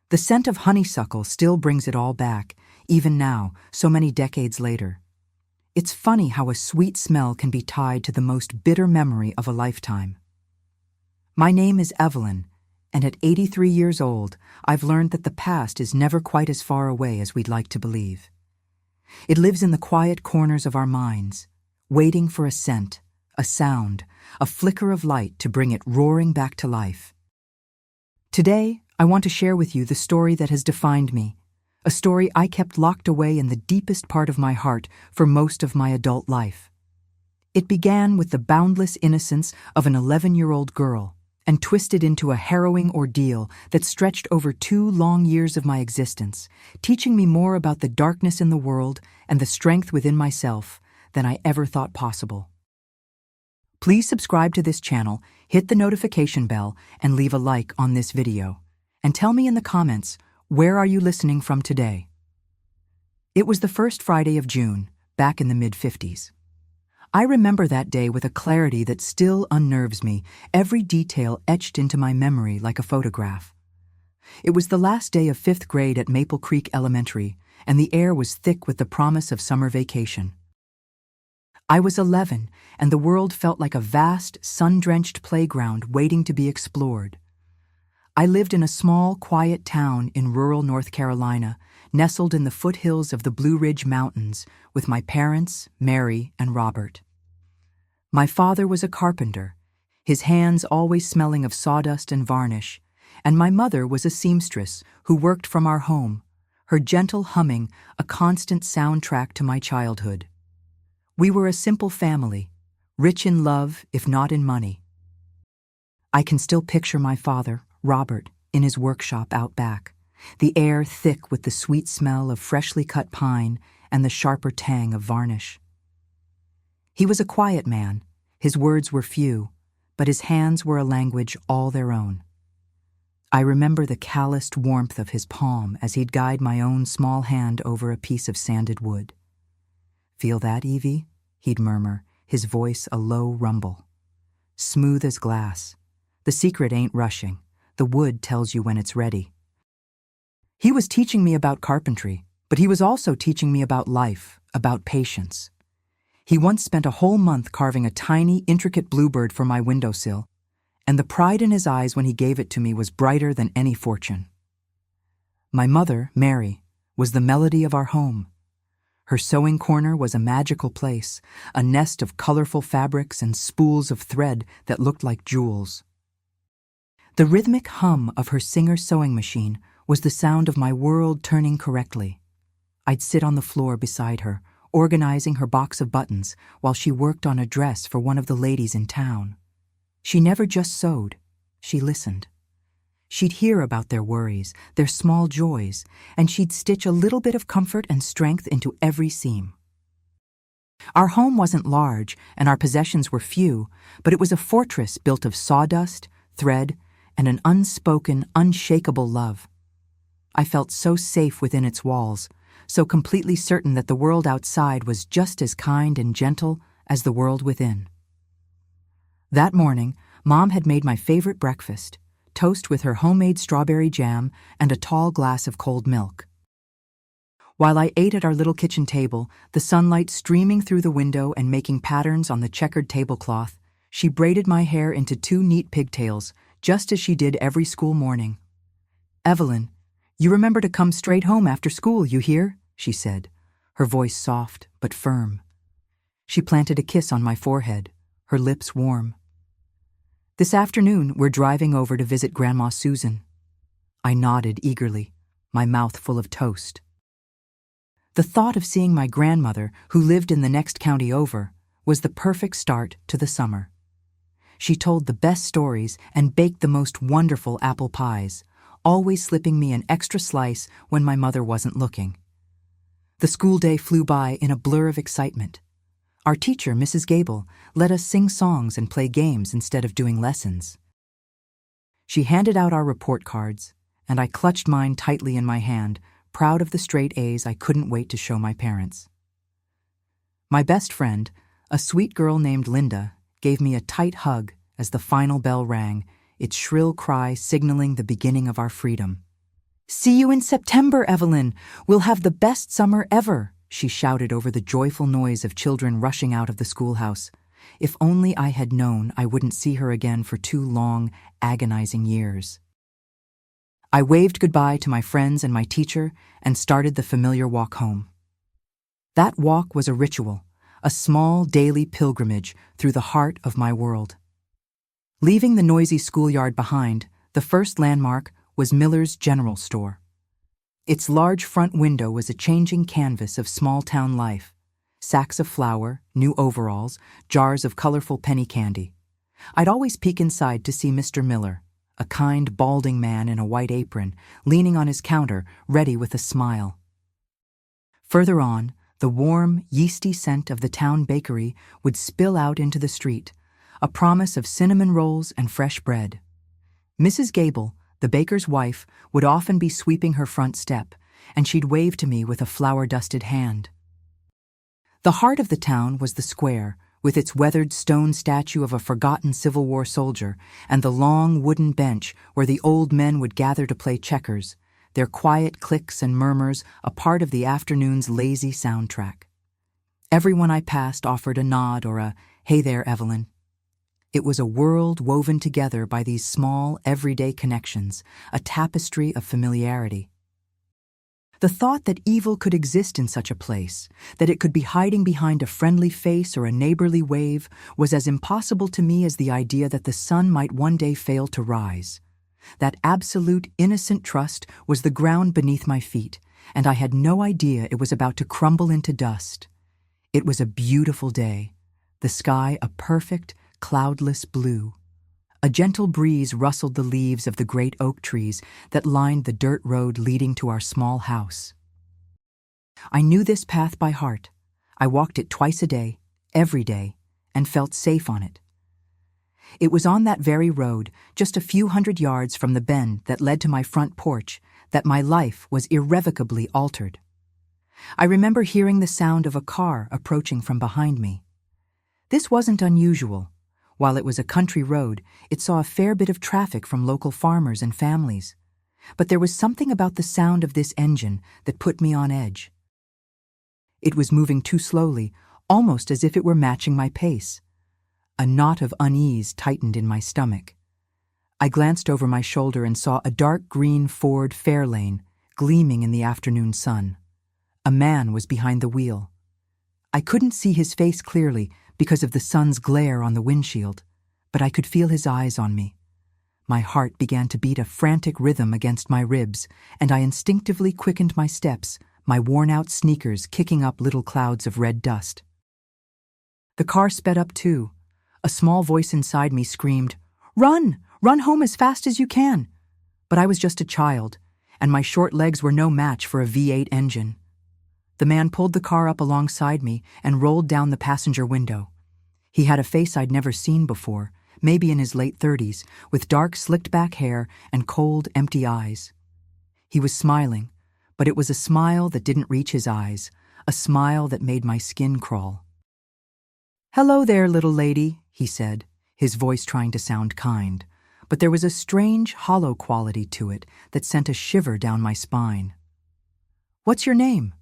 The scent of honeysuckle still brings it all back, even now, so many decades later. It's funny how a sweet smell can be tied to the most bitter memory of a lifetime. My name is Evelyn, and at 83 years old, I've learned that the past is never quite as far away as we'd like to believe. It lives in the quiet corners of our minds, waiting for a scent, a sound, a flicker of light to bring it roaring back to life. Today, I want to share with you the story that has defined me, a story I kept locked away in the deepest part of my heart for most of my adult life. It began with the boundless innocence of an 11-year-old girl and twisted into a harrowing ordeal that stretched over 2 long years of my existence, teaching me more about the darkness in the world and the strength within myself than I ever thought possible. Please subscribe to this channel, hit the notification bell, and leave a like on this video. And tell me in the comments, where are you listening from today? It was the first Friday of June, back in the mid-50s. I remember that day with a clarity that still unnerves me, every detail etched into my memory like a photograph. It was the last day of 5th grade at Maple Creek Elementary, and the air was thick with the promise of summer vacation. I was 11, and the world felt like a vast, sun-drenched playground waiting to be explored. I lived in a small, quiet town in rural North Carolina, nestled in the foothills of the Blue Ridge Mountains, with my parents, Mary and Robert. My father was a carpenter, his hands always smelling of sawdust and varnish, and my mother was a seamstress who worked from our home, her gentle humming a constant soundtrack to my childhood. We were a simple family, rich in love, if not in money. I can still picture my father, Robert, in his workshop out back, the air thick with the sweet smell of freshly cut pine and the sharper tang of varnish. He was a quiet man, his words were few, but his hands were a language all their own. I remember the calloused warmth of his palm as he'd guide my own small hand over a piece of sanded wood. "Feel that, Evie?" he'd murmur, his voice a low rumble. "Smooth as glass. The secret ain't rushing. The wood tells you when it's ready." He was teaching me about carpentry, but he was also teaching me about life, about patience. He once spent a whole month carving a tiny, intricate bluebird for my windowsill, and the pride in his eyes when he gave it to me was brighter than any fortune. My mother, Mary, was the melody of our home. Her sewing corner was a magical place, a nest of colorful fabrics and spools of thread that looked like jewels. The rhythmic hum of her Singer sewing machine was the sound of my world turning correctly. I'd sit on the floor beside her, organizing her box of buttons while she worked on a dress for one of the ladies in town. She never just sewed, she listened. She'd hear about their worries, their small joys, and she'd stitch a little bit of comfort and strength into every seam. Our home wasn't large and our possessions were few, but it was a fortress built of sawdust, thread, and an unspoken, unshakable love. I felt so safe within its walls, so completely certain that the world outside was just as kind and gentle as the world within. That morning, Mom had made my favorite breakfast, toast with her homemade strawberry jam and a tall glass of cold milk. While I ate at our little kitchen table, the sunlight streaming through the window and making patterns on the checkered tablecloth, she braided my hair into 2 neat pigtails, just as she did every school morning. "Evelyn, you remember to come straight home after school, you hear?" she said, her voice soft but firm. She planted a kiss on my forehead, her lips warm. "This afternoon, we're driving over to visit Grandma Susan." I nodded eagerly, my mouth full of toast. The thought of seeing my grandmother, who lived in the next county over, was the perfect start to the summer. She told the best stories and baked the most wonderful apple pies, always slipping me an extra slice when my mother wasn't looking. The school day flew by in a blur of excitement. Our teacher, Mrs. Gable, let us sing songs and play games instead of doing lessons. She handed out our report cards, and I clutched mine tightly in my hand, proud of the straight A's I couldn't wait to show my parents. My best friend, a sweet girl named Linda, gave me a tight hug as the final bell rang, its shrill cry signaling the beginning of our freedom. "See you in September, Evelyn. We'll have the best summer ever," she shouted over the joyful noise of children rushing out of the schoolhouse. If only I had known I wouldn't see her again for 2 long, agonizing years. I waved goodbye to my friends and my teacher and started the familiar walk home. That walk was a ritual, a small daily pilgrimage through the heart of my world. Leaving the noisy schoolyard behind, the first landmark was Miller's General Store. Its large front window was a changing canvas of small-town life: sacks of flour, new overalls, jars of colorful penny candy. I'd always peek inside to see Mr. Miller, a kind, balding man in a white apron, leaning on his counter, ready with a smile. Further on, the warm, yeasty scent of the town bakery would spill out into the street, a promise of cinnamon rolls and fresh bread. Mrs. Gable, the baker's wife, would often be sweeping her front step, and she'd wave to me with a flour-dusted hand. The heart of the town was the square, with its weathered stone statue of a forgotten Civil War soldier, and the long wooden bench where the old men would gather to play checkers, their quiet clicks and murmurs a part of the afternoon's lazy soundtrack. Everyone I passed offered a nod or a "Hey there, Evelyn." It was a world woven together by these small, everyday connections, a tapestry of familiarity. The thought that evil could exist in such a place, that it could be hiding behind a friendly face or a neighborly wave, was as impossible to me as the idea that the sun might one day fail to rise. That absolute, innocent trust was the ground beneath my feet, and I had no idea it was about to crumble into dust. It was a beautiful day, the sky a perfect, cloudless blue. A gentle breeze rustled the leaves of the great oak trees that lined the dirt road leading to our small house. I knew this path by heart. I walked it twice a day, every day, and felt safe on it. It was on that very road, just a few hundred yards from the bend that led to my front porch, that my life was irrevocably altered. I remember hearing the sound of a car approaching from behind me. This wasn't unusual. While it was a country road, it saw a fair bit of traffic from local farmers and families. But there was something about the sound of this engine that put me on edge. It was moving too slowly, almost as if it were matching my pace. A knot of unease tightened in my stomach. I glanced over my shoulder and saw a dark green Ford Fairlane gleaming in the afternoon sun. A man was behind the wheel. I couldn't see his face clearly because of the sun's glare on the windshield, but I could feel his eyes on me. My heart began to beat a frantic rhythm against my ribs, and I instinctively quickened my steps, my worn-out sneakers kicking up little clouds of red dust. The car sped up too. A small voice inside me screamed, "Run! Run home as fast as you can!" But I was just a child, and my short legs were no match for a V8 engine. The man pulled the car up alongside me and rolled down the passenger window. He had a face I'd never seen before, maybe in his late 30s, with dark, slicked-back hair and cold, empty eyes. He was smiling, but it was a smile that didn't reach his eyes, a smile that made my skin crawl. "Hello there, little lady," he said, his voice trying to sound kind, but there was a strange, hollow quality to it that sent a shiver down my spine. "What's your name?"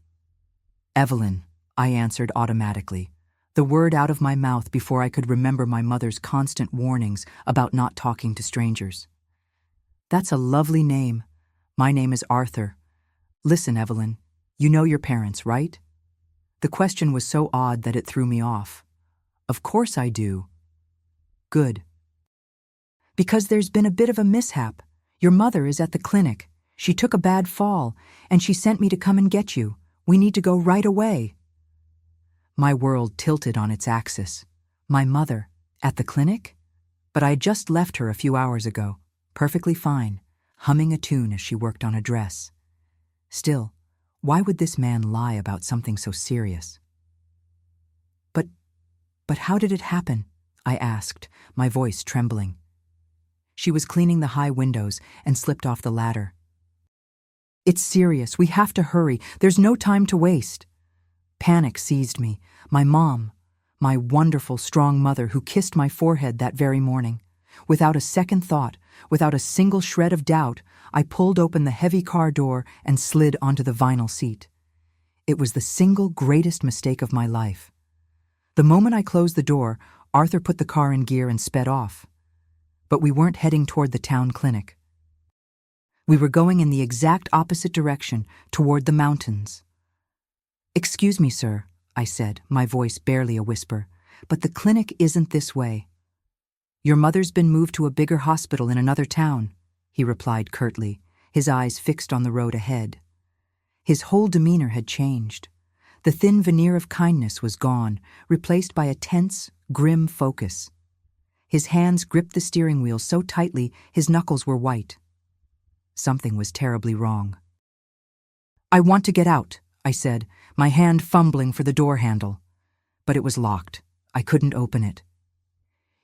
"Evelyn," I answered automatically, the word out of my mouth before I could remember my mother's constant warnings about not talking to strangers. "That's a lovely name. My name is Arthur. Listen, Evelyn, you know your parents, right?" The question was so odd that it threw me off. "Of course I do." "Good. Because there's been a bit of a mishap. Your mother is at the clinic. She took a bad fall, and she sent me to come and get you. We need to go right away." My world tilted on its axis. My mother, at the clinic? But I had just left her a few hours ago, perfectly fine, humming a tune as she worked on a dress. Still, why would this man lie about something so serious? But how did it happen?" I asked, my voice trembling. She was cleaning the high windows and slipped off the ladder. "It's serious. We have to hurry. There's no time to waste." Panic seized me. My mom, my wonderful, strong mother who kissed my forehead that very morning. Without a second thought, without a single shred of doubt, I pulled open the heavy car door and slid onto the vinyl seat. It was the single greatest mistake of my life. The moment I closed the door, Arthur put the car in gear and sped off. But we weren't heading toward the town clinic. We were going in the exact opposite direction, toward the mountains. "Excuse me, sir," I said, my voice barely a whisper, "but the clinic isn't this way." "Your mother's been moved to a bigger hospital in another town," he replied curtly, his eyes fixed on the road ahead. His whole demeanor had changed. The thin veneer of kindness was gone, replaced by a tense, grim focus. His hands gripped the steering wheel so tightly his knuckles were white. Something was terribly wrong. "I want to get out," I said, my hand fumbling for the door handle. But it was locked. I couldn't open it.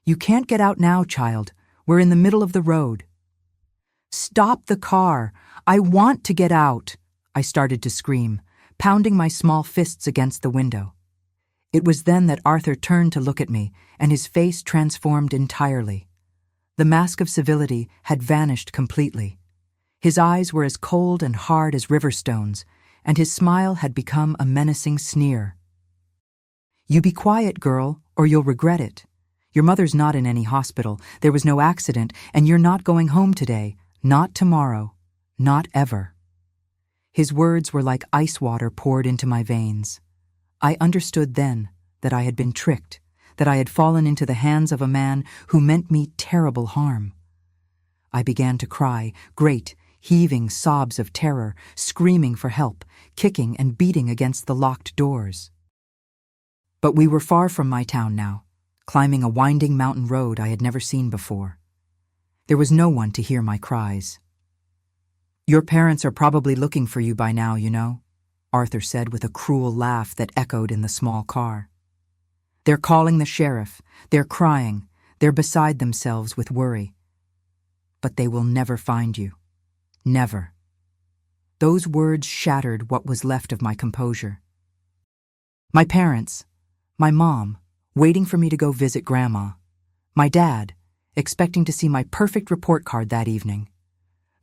"You can't get out now, child. We're in the middle of the road." "Stop the car! I want to get out!" I started to scream, pounding my small fists against the window. It was then that Arthur turned to look at me, and his face transformed entirely. The mask of civility had vanished completely. His eyes were as cold and hard as river stones, and his smile had become a menacing sneer. "You be quiet, girl, or you'll regret it. Your mother's not in any hospital, there was no accident, and you're not going home today, not tomorrow, not ever." His words were like ice water poured into my veins. I understood then that I had been tricked, that I had fallen into the hands of a man who meant me terrible harm. I began to cry, great, heaving sobs of terror, screaming for help, kicking and beating against the locked doors. But we were far from my town now, climbing a winding mountain road I had never seen before. There was no one to hear my cries. "Your parents are probably looking for you by now, you know," Arthur said with a cruel laugh that echoed in the small car. "They're calling the sheriff, they're crying, they're beside themselves with worry. But they will never find you. Never." Those words shattered what was left of my composure. My parents, my mom, waiting for me to go visit Grandma, my dad, expecting to see my perfect report card that evening.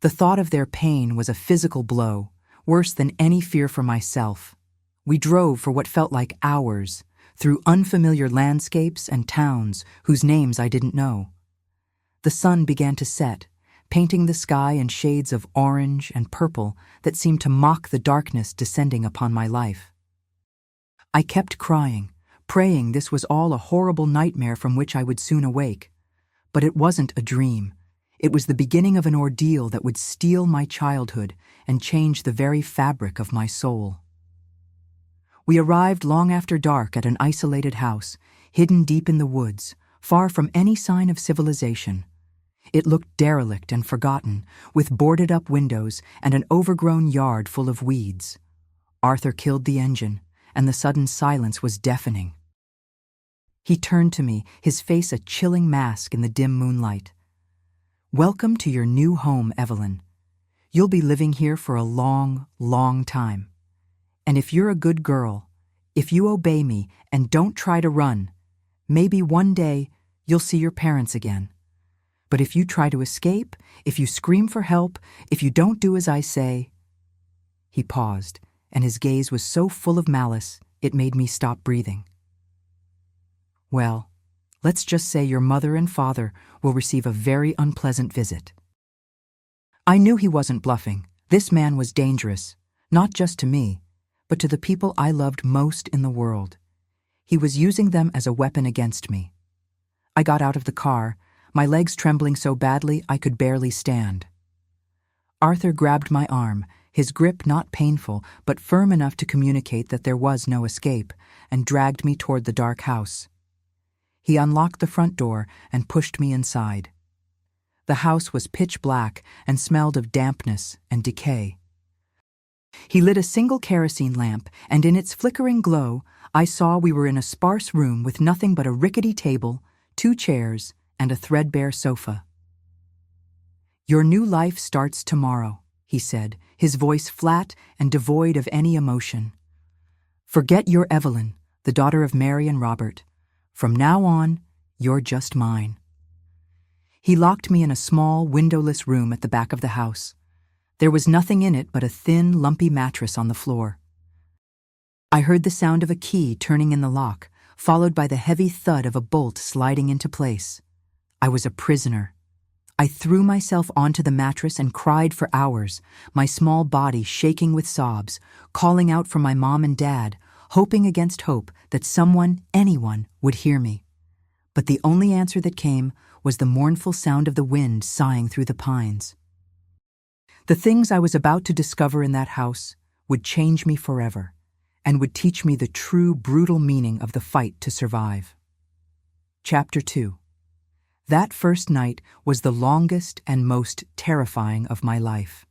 The thought of their pain was a physical blow, worse than any fear for myself. We drove for what felt like hours, through unfamiliar landscapes and towns whose names I didn't know. The sun began to set, painting the sky in shades of orange and purple that seemed to mock the darkness descending upon my life. I kept crying, praying this was all a horrible nightmare from which I would soon awake. But it wasn't a dream. It was the beginning of an ordeal that would steal my childhood and change the very fabric of my soul. We arrived long after dark at an isolated house, hidden deep in the woods, far from any sign of civilization. It looked derelict and forgotten, with boarded-up windows and an overgrown yard full of weeds. Arthur killed the engine, and the sudden silence was deafening. He turned to me, his face a chilling mask in the dim moonlight. "Welcome to your new home, Evelyn. You'll be living here for a long, long time. And if you're a good girl, if you obey me and don't try to run, maybe one day you'll see your parents again. But if you try to escape, if you scream for help, if you don't do as I say—" He paused, and his gaze was so full of malice it made me stop breathing. "Well, let's just say your mother and father will receive a very unpleasant visit." I knew he wasn't bluffing. This man was dangerous, not just to me, but to the people I loved most in the world. He was using them as a weapon against me. I got out of the car, my legs trembling so badly I could barely stand. Arthur grabbed my arm, his grip not painful but firm enough to communicate that there was no escape, and dragged me toward the dark house. He unlocked the front door and pushed me inside. The house was pitch black and smelled of dampness and decay. He lit a single kerosene lamp, and in its flickering glow, I saw we were in a sparse room with nothing but a rickety table, 2 chairs, and a threadbare sofa. "Your new life starts tomorrow," he said, his voice flat and devoid of any emotion. "Forget you're Evelyn, the daughter of Mary and Robert. From now on, you're just mine." He locked me in a small, windowless room at the back of the house. There was nothing in it but a thin, lumpy mattress on the floor. I heard the sound of a key turning in the lock, followed by the heavy thud of a bolt sliding into place. I was a prisoner. I threw myself onto the mattress and cried for hours, my small body shaking with sobs, calling out for my mom and dad, hoping against hope that someone, anyone, would hear me. But the only answer that came was the mournful sound of the wind sighing through the pines. The things I was about to discover in that house would change me forever, and would teach me the true brutal meaning of the fight to survive. Chapter 2. That first night was the longest and most terrifying of my life.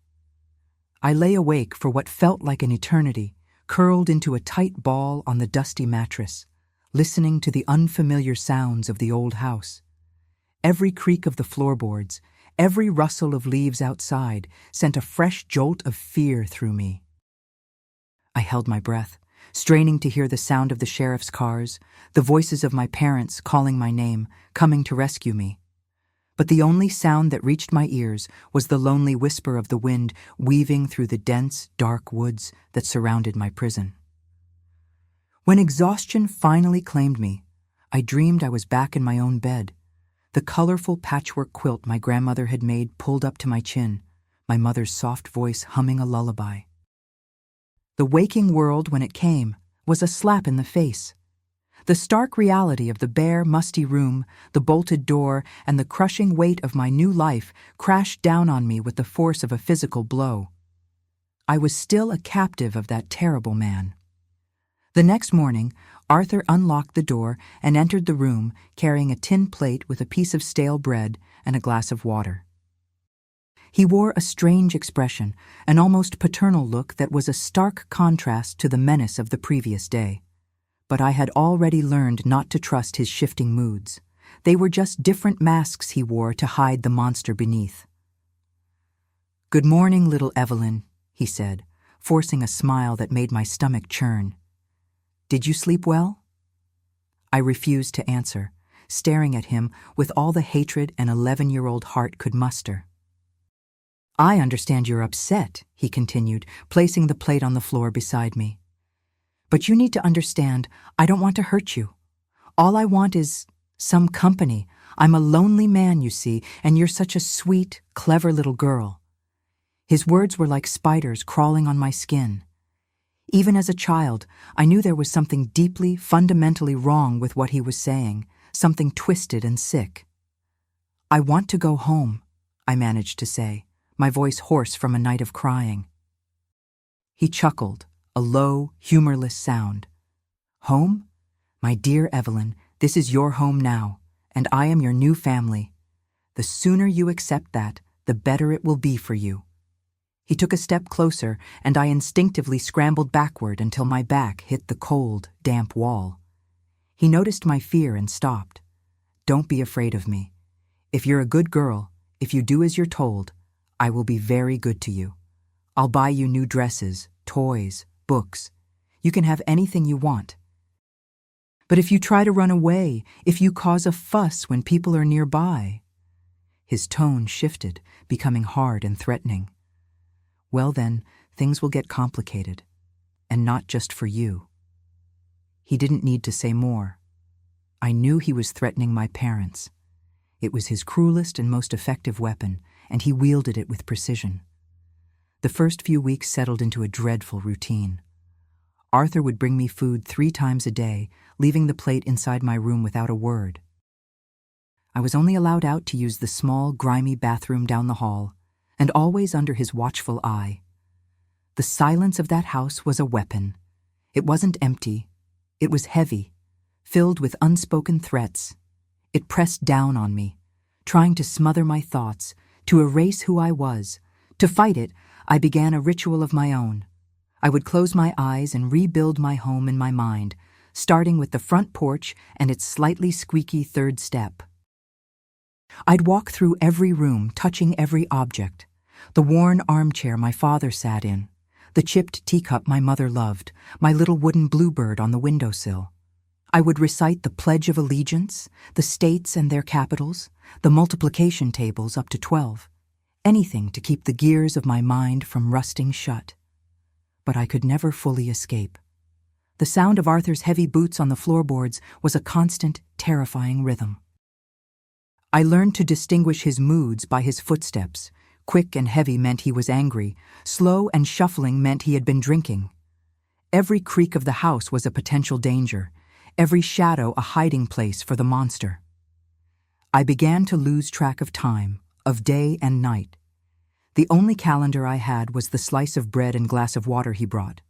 I lay awake for what felt like an eternity, curled into a tight ball on the dusty mattress, listening to the unfamiliar sounds of the old house. Every creak of the floorboards, every rustle of leaves outside sent a fresh jolt of fear through me. I held my breath, straining to hear the sound of the sheriff's cars, the voices of my parents calling my name, coming to rescue me. But the only sound that reached my ears was the lonely whisper of the wind weaving through the dense, dark woods that surrounded my prison. When exhaustion finally claimed me, I dreamed I was back in my own bed, the colorful patchwork quilt my grandmother had made pulled up to my chin, my mother's soft voice humming a lullaby. The waking world, when it came, was a slap in the face. The stark reality of the bare, musty room, the bolted door, and the crushing weight of my new life crashed down on me with the force of a physical blow. I was still a captive of that terrible man. The next morning, Arthur unlocked the door and entered the room carrying a tin plate with a piece of stale bread and a glass of water. He wore a strange expression, an almost paternal look that was a stark contrast to the menace of the previous day. But I had already learned not to trust his shifting moods. They were just different masks he wore to hide the monster beneath. "Good morning, little Evelyn," he said, forcing a smile that made my stomach churn. "Did you sleep well?" I refused to answer, staring at him with all the hatred an 11-year-old heart could muster. "I understand you're upset," he continued, placing the plate on the floor beside me. "But you need to understand, I don't want to hurt you. All I want is some company. I'm a lonely man, you see, and you're such a sweet, clever little girl." His words were like spiders crawling on my skin. Even as a child, I knew there was something deeply, fundamentally wrong with what he was saying, something twisted and sick. "I want to go home," I managed to say, my voice hoarse from a night of crying. He chuckled, a low, humorless sound. "Home? My dear Evelyn, this is your home now, and I am your new family. The sooner you accept that, the better it will be for you." He took a step closer, and I instinctively scrambled backward until my back hit the cold, damp wall. He noticed my fear and stopped. "Don't be afraid of me. If you're a good girl, if you do as you're told, I will be very good to you. I'll buy you new dresses, toys, books. You can have anything you want. But if you try to run away, if you cause a fuss when people are nearby—" His tone shifted, becoming hard and threatening. "Well then, things will get complicated. And not just for you." He didn't need to say more. I knew he was threatening my parents. It was his cruelest and most effective weapon, and he wielded it with precision. The first few weeks settled into a dreadful routine. Arthur would bring me food 3 times a day, leaving the plate inside my room without a word. I was only allowed out to use the small, grimy bathroom down the hall, and always under his watchful eye. The silence of that house was a weapon. It wasn't empty. It was heavy, filled with unspoken threats. It pressed down on me, trying to smother my thoughts, to erase who I was. To fight it, I began a ritual of my own. I would close my eyes and rebuild my home in my mind, starting with the front porch and its slightly squeaky 3rd step. I'd walk through every room, touching every object. The worn armchair my father sat in, the chipped teacup my mother loved, my little wooden bluebird on the windowsill. I would recite the Pledge of Allegiance, the states and their capitals, the multiplication tables up to 12, anything to keep the gears of my mind from rusting shut. But I could never fully escape. The sound of Arthur's heavy boots on the floorboards was a constant, terrifying rhythm. I learned to distinguish his moods by his footsteps. Quick and heavy meant he was angry. Slow and shuffling meant he had been drinking. Every creak of the house was a potential danger, every shadow a hiding place for the monster. I began to lose track of time, of day and night. The only calendar I had was the slice of bread and glass of water he brought.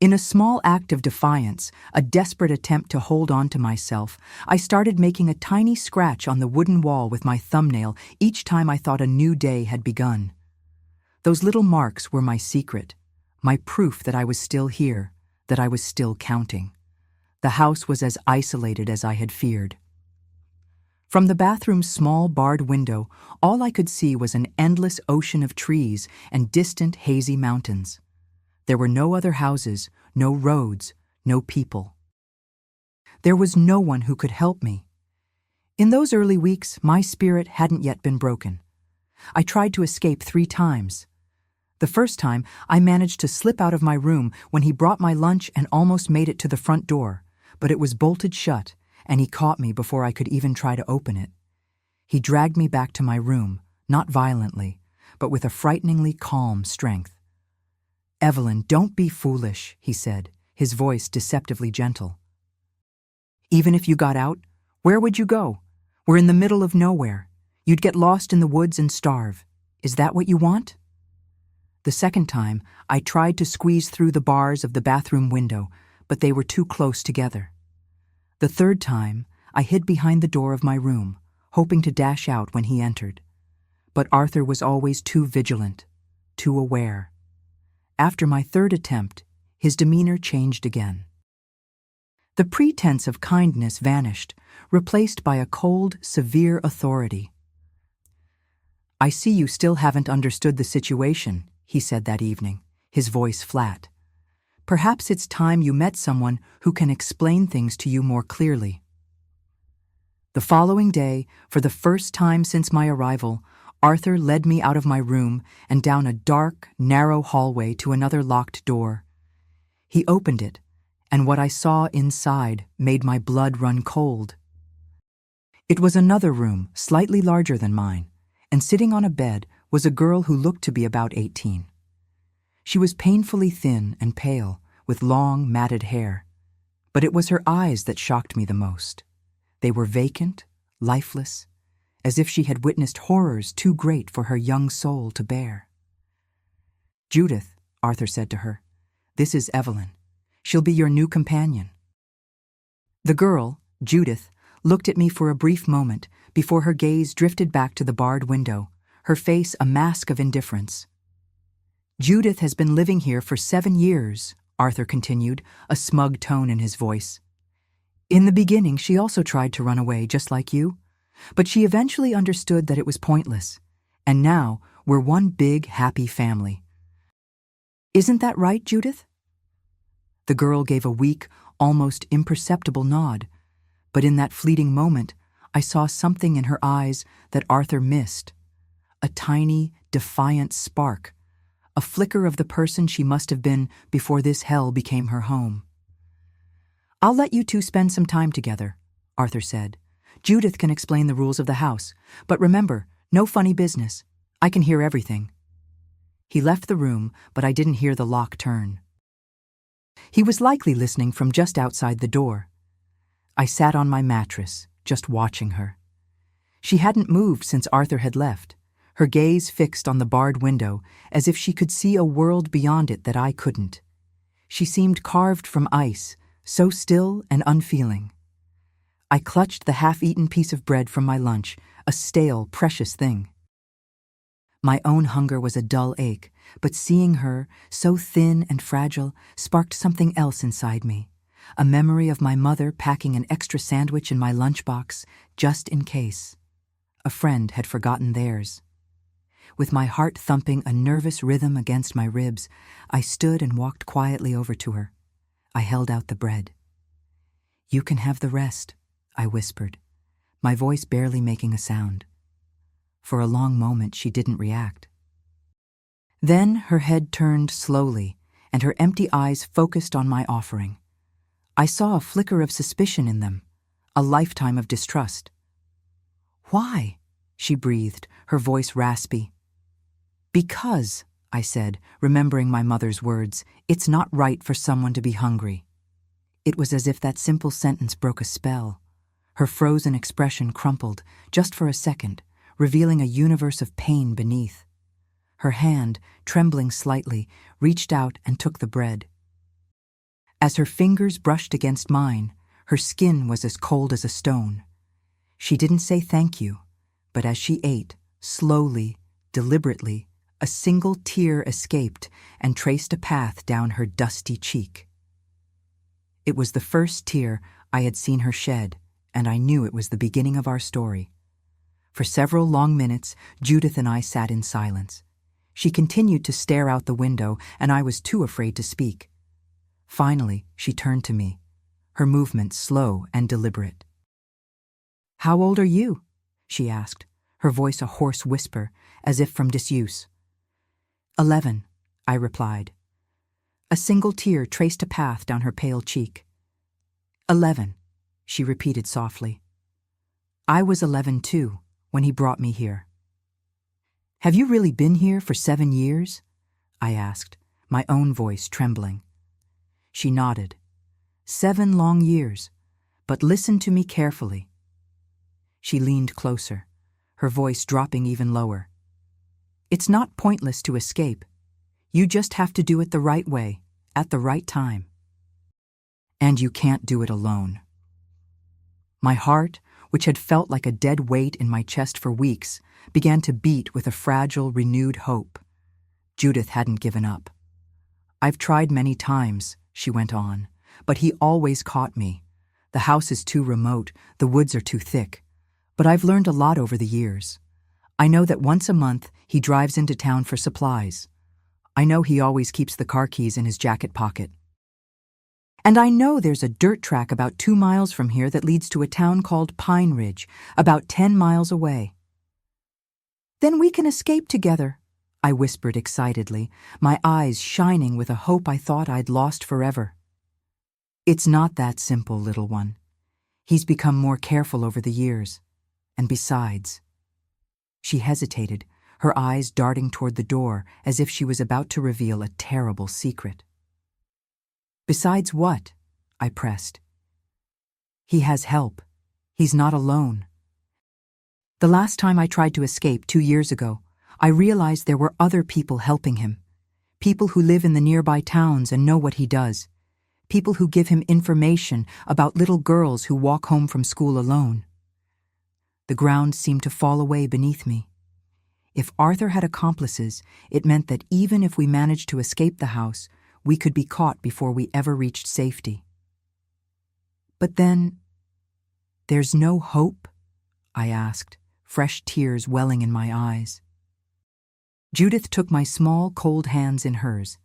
In a small act of defiance, a desperate attempt to hold on to myself, I started making a tiny scratch on the wooden wall with my thumbnail each time I thought a new day had begun. Those little marks were my secret, my proof that I was still here, that I was still counting. The house was as isolated as I had feared. From the bathroom's small barred window, all I could see was an endless ocean of trees and distant hazy mountains. There were no other houses, no roads, no people. There was no one who could help me. In those early weeks, my spirit hadn't yet been broken. I tried to escape 3 times. The first time, I managed to slip out of my room when he brought my lunch and almost made it to the front door, but it was bolted shut, and he caught me before I could even try to open it. He dragged me back to my room, not violently, but with a frighteningly calm strength. "Evelyn, don't be foolish," he said, his voice deceptively gentle. "Even if you got out, where would you go? We're in the middle of nowhere. You'd get lost in the woods and starve. Is that what you want?" The second time, I tried to squeeze through the bars of the bathroom window, but they were too close together. The third time, I hid behind the door of my room, hoping to dash out when he entered. But Arthur was always too vigilant, too aware. After my third attempt, his demeanor changed again. The pretense of kindness vanished, replaced by a cold, severe authority. "I see you still haven't understood the situation," he said that evening, his voice flat. "Perhaps it's time you met someone who can explain things to you more clearly." The following day, for the first time since my arrival, Arthur led me out of my room and down a dark, narrow hallway to another locked door. He opened it, and what I saw inside made my blood run cold. It was another room, slightly larger than mine, and sitting on a bed was a girl who looked to be about 18. She was painfully thin and pale, with long, matted hair. But it was her eyes that shocked me the most. They were vacant, lifeless, as if she had witnessed horrors too great for her young soul to bear. "Judith," Arthur said to her, "this is Evelyn. She'll be your new companion." The girl, Judith, looked at me for a brief moment before her gaze drifted back to the barred window, her face a mask of indifference. "Judith has been living here for 7 years," Arthur continued, a smug tone in his voice. "In the beginning, she also tried to run away, just like you. But she eventually understood that it was pointless, and now we're one big, happy family. Isn't that right, Judith?" The girl gave a weak, almost imperceptible nod, but in that fleeting moment, I saw something in her eyes that Arthur missed. A tiny, defiant spark, a flicker of the person she must have been before this hell became her home. "I'll let you two spend some time together," Arthur said. "Judith can explain the rules of the house, but remember, no funny business. I can hear everything." He left the room, but I didn't hear the lock turn. He was likely listening from just outside the door. I sat on my mattress, just watching her. She hadn't moved since Arthur had left, her gaze fixed on the barred window, as if she could see a world beyond it that I couldn't. She seemed carved from ice, so still and unfeeling. I clutched the half-eaten piece of bread from my lunch, a stale, precious thing. My own hunger was a dull ache, but seeing her, so thin and fragile, sparked something else inside me, a memory of my mother packing an extra sandwich in my lunchbox, just in case. A friend had forgotten theirs. With my heart thumping a nervous rhythm against my ribs, I stood and walked quietly over to her. I held out the bread. "You can have the rest," I whispered, my voice barely making a sound. For a long moment she didn't react. Then her head turned slowly, and her empty eyes focused on my offering. I saw a flicker of suspicion in them, a lifetime of distrust. "Why?" she breathed, her voice raspy. "Because," I said, remembering my mother's words, "it's not right for someone to be hungry." It was as if that simple sentence broke a spell. Her frozen expression crumpled, just for a second, revealing a universe of pain beneath. Her hand, trembling slightly, reached out and took the bread. As her fingers brushed against mine, her skin was as cold as a stone. She didn't say thank you, but as she ate, slowly, deliberately, a single tear escaped and traced a path down her dusty cheek. It was the first tear I had seen her shed, and I knew it was the beginning of our story. For several long minutes, Judith and I sat in silence. She continued to stare out the window, and I was too afraid to speak. Finally, she turned to me, her movement slow and deliberate. "How old are you?" she asked, her voice a hoarse whisper, as if from disuse. 11, I replied. A single tear traced a path down her pale cheek. 11, she repeated softly. I was 11 too, when he brought me here. "Have you really been here for 7 years?" I asked, my own voice trembling. She nodded. 7 long years, but listen to me carefully. She leaned closer, her voice dropping even lower. "It's not pointless to escape. You just have to do it the right way, at the right time. And you can't do it alone." My heart, which had felt like a dead weight in my chest for weeks, began to beat with a fragile, renewed hope. Judith hadn't given up. "I've tried many times," she went on, "but he always caught me. The house is too remote, the woods are too thick. But I've learned a lot over the years. I know that once a month he drives into town for supplies. I know he always keeps the car keys in his jacket pocket. And I know there's a dirt track about 2 miles from here that leads to a town called Pine Ridge, about 10 miles away." "Then we can escape together," I whispered excitedly, my eyes shining with a hope I thought I'd lost forever. "It's not that simple, little one. He's become more careful over the years. And besides..." She hesitated, her eyes darting toward the door as if she was about to reveal a terrible secret. "Besides what?" I pressed. "He has help. He's not alone. The last time I tried to escape 2 years ago, I realized there were other people helping him. People who live in the nearby towns and know what he does. People who give him information about little girls who walk home from school alone." The ground seemed to fall away beneath me. If Arthur had accomplices, it meant that even if we managed to escape the house, we could be caught before we ever reached safety. "But then, there's no hope?" I asked, fresh tears welling in my eyes. Judith took my small, cold hands in hers.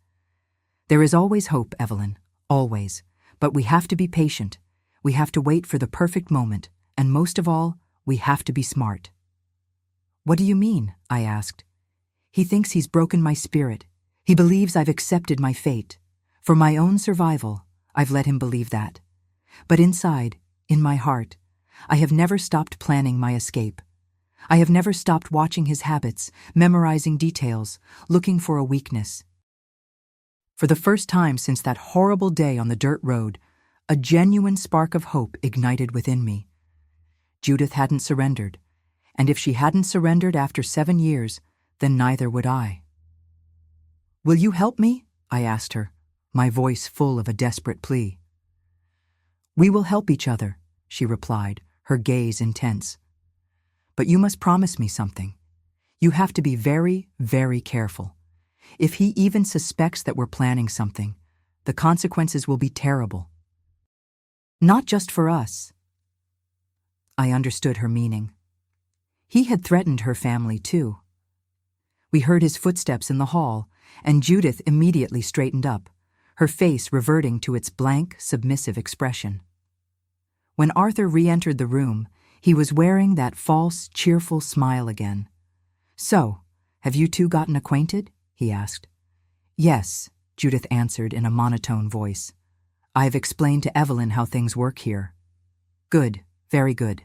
"There is always hope, Evelyn, always. But we have to be patient. We have to wait for the perfect moment, and most of all, we have to be smart." "What do you mean?" I asked. "He thinks he's broken my spirit. He believes I've accepted my fate. For my own survival, I've let him believe that. But inside, in my heart, I have never stopped planning my escape. I have never stopped watching his habits, memorizing details, looking for a weakness. For the first time since that horrible day on the dirt road, a genuine spark of hope ignited within me. Judith hadn't surrendered, and if she hadn't surrendered after 7 years, then neither would I. "Will you help me?" I asked her, my voice full of a desperate plea. "We will help each other," she replied, her gaze intense. "But you must promise me something. You have to be very, very careful. If he even suspects that we're planning something, the consequences will be terrible. Not just for us." I understood her meaning. He had threatened her family too. We heard his footsteps in the hall, and Judith immediately straightened up, her face reverting to its blank, submissive expression. When Arthur re-entered the room, he was wearing that false, cheerful smile again. "So, have you two gotten acquainted?" he asked. "Yes," Judith answered in a monotone voice. "I have explained to Evelyn how things work here." "Good, very good."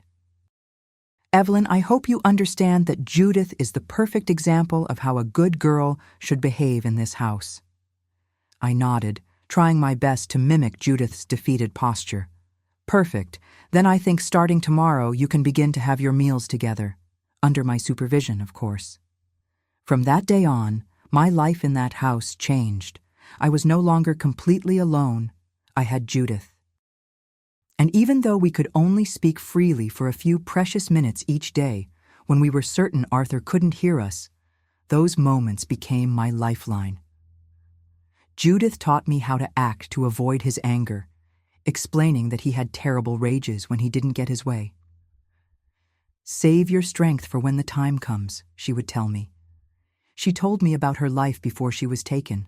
"Evelyn, I hope you understand that Judith is the perfect example of how a good girl should behave in this house." I nodded, trying my best to mimic Judith's defeated posture. "Perfect. Then I think starting tomorrow you can begin to have your meals together. Under my supervision, of course." From that day on, my life in that house changed. I was no longer completely alone. I had Judith. And even though we could only speak freely for a few precious minutes each day, when we were certain Arthur couldn't hear us, those moments became my lifeline. Judith taught me how to act to avoid his anger, explaining that he had terrible rages when he didn't get his way. "Save your strength for when the time comes," she would tell me. She told me about her life before she was taken,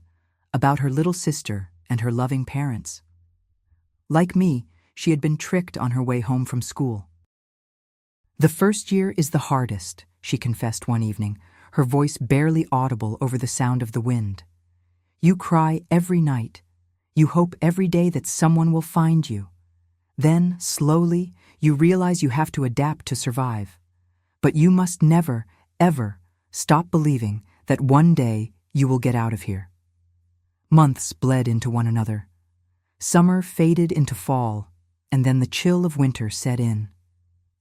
about her little sister and her loving parents. Like me, she had been tricked on her way home from school. "The first year is the hardest," she confessed one evening, her voice barely audible over the sound of the wind. "You cry every night. You hope every day that someone will find you. Then, slowly, you realize you have to adapt to survive. But you must never, ever stop believing that one day you will get out of here." Months bled into one another. Summer faded into fall, and then the chill of winter set in.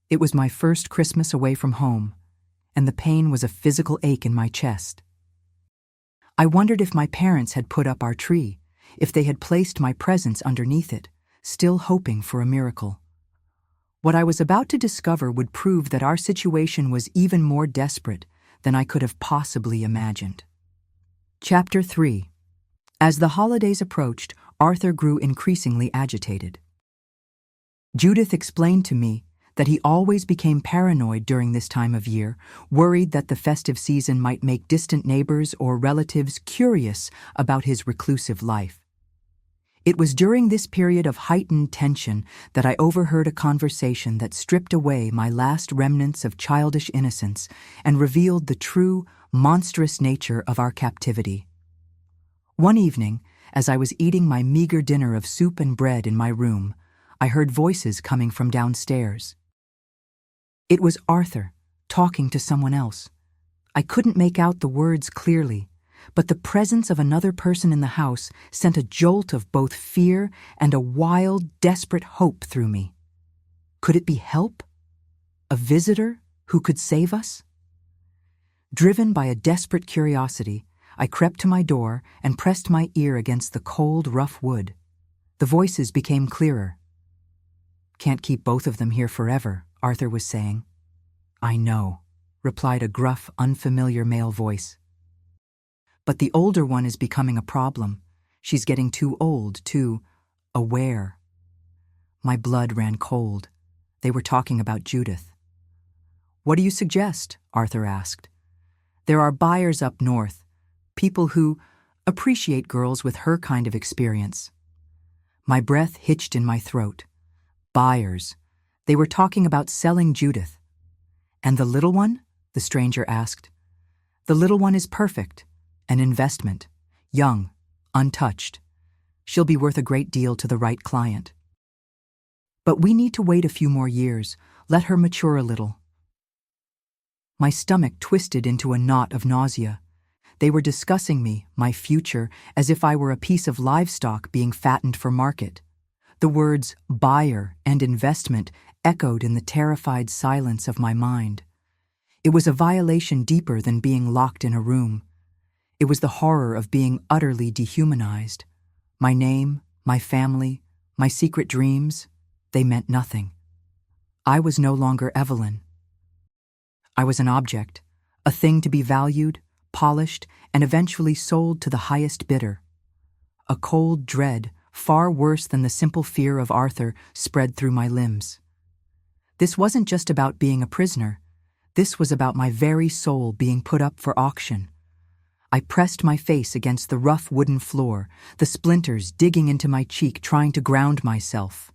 It was my first Christmas away from home, and the pain was a physical ache in my chest. I wondered if my parents had put up our tree, if they had placed my presents underneath it, still hoping for a miracle. What I was about to discover would prove that our situation was even more desperate than I could have possibly imagined. Chapter 3. As the holidays approached, Arthur grew increasingly agitated. Judith explained to me that he always became paranoid during this time of year, worried that the festive season might make distant neighbors or relatives curious about his reclusive life. It was during this period of heightened tension that I overheard a conversation that stripped away my last remnants of childish innocence and revealed the true, monstrous nature of our captivity. One evening, as I was eating my meager dinner of soup and bread in my room, I heard voices coming from downstairs. It was Arthur, talking to someone else. I couldn't make out the words clearly, but the presence of another person in the house sent a jolt of both fear and a wild, desperate hope through me. Could it be help? A visitor who could save us? Driven by a desperate curiosity, I crept to my door and pressed my ear against the cold, rough wood. The voices became clearer. "Can't keep both of them here forever," Arthur was saying. "I know," replied a gruff, unfamiliar male voice. "But the older one is becoming a problem. She's getting too old, too aware." My blood ran cold. They were talking about Judith. "What do you suggest?" Arthur asked. "There are buyers up north, people who appreciate girls with her kind of experience." My breath hitched in my throat. Buyers. They were talking about selling Judith. "And the little one?" the stranger asked. "The little one is perfect. An investment. Young. Untouched. She'll be worth a great deal to the right client. But we need to wait a few more years. Let her mature a little." My stomach twisted into a knot of nausea. They were discussing me, my future, as if I were a piece of livestock being fattened for market. The words buyer and investment echoed in the terrified silence of my mind. It was a violation deeper than being locked in a room. It was the horror of being utterly dehumanized. My name, my family, my secret dreams, they meant nothing. I was no longer Evelyn. I was an object, a thing to be valued, polished, and eventually sold to the highest bidder. A cold dread, far worse than the simple fear of Arthur, spread through my limbs. This wasn't just about being a prisoner. This was about my very soul being put up for auction. I pressed my face against the rough wooden floor, the splinters digging into my cheek, trying to ground myself.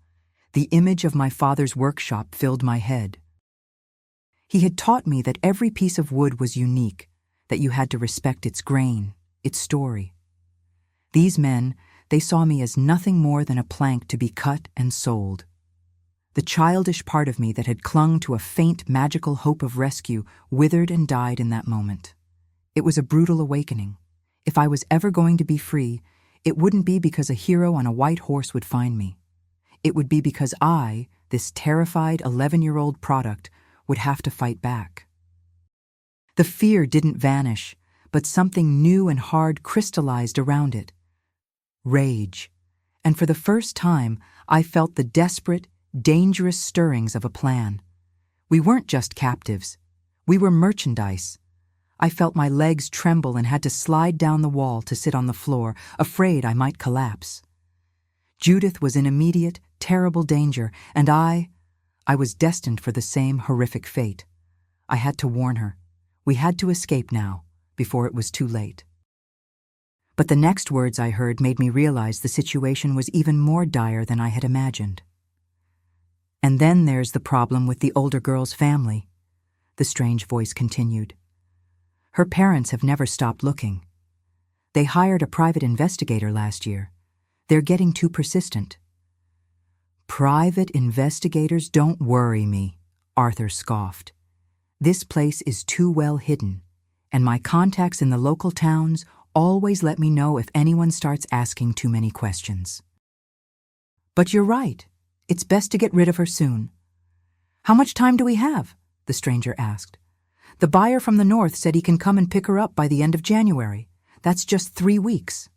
The image of my father's workshop filled my head. He had taught me that every piece of wood was unique, that you had to respect its grain, its story. These men, they saw me as nothing more than a plank to be cut and sold. The childish part of me that had clung to a faint magical hope of rescue withered and died in that moment. It was a brutal awakening. If I was ever going to be free, it wouldn't be because a hero on a white horse would find me. It would be because I, this terrified 11-year-old product, would have to fight back. The fear didn't vanish, but something new and hard crystallized around it. Rage. And for the first time, I felt the desperate, dangerous stirrings of a plan. We weren't just captives. We were merchandise. I felt my legs tremble and had to slide down the wall to sit on the floor, afraid I might collapse. Judith was in immediate, terrible danger, and I was destined for the same horrific fate. I had to warn her. We had to escape now, before it was too late. But the next words I heard made me realize the situation was even more dire than I had imagined. And then there's the problem with the older girl's family, the strange voice continued. Her parents have never stopped looking. They hired a private investigator last year. They're getting too persistent. Private investigators don't worry me, Arthur scoffed. This place is too well hidden, and my contacts in the local towns always let me know if anyone starts asking too many questions. But you're right. It's best to get rid of her soon. How much time do we have? The stranger asked. The buyer from the north said he can come and pick her up by the end of January. That's just 3 weeks.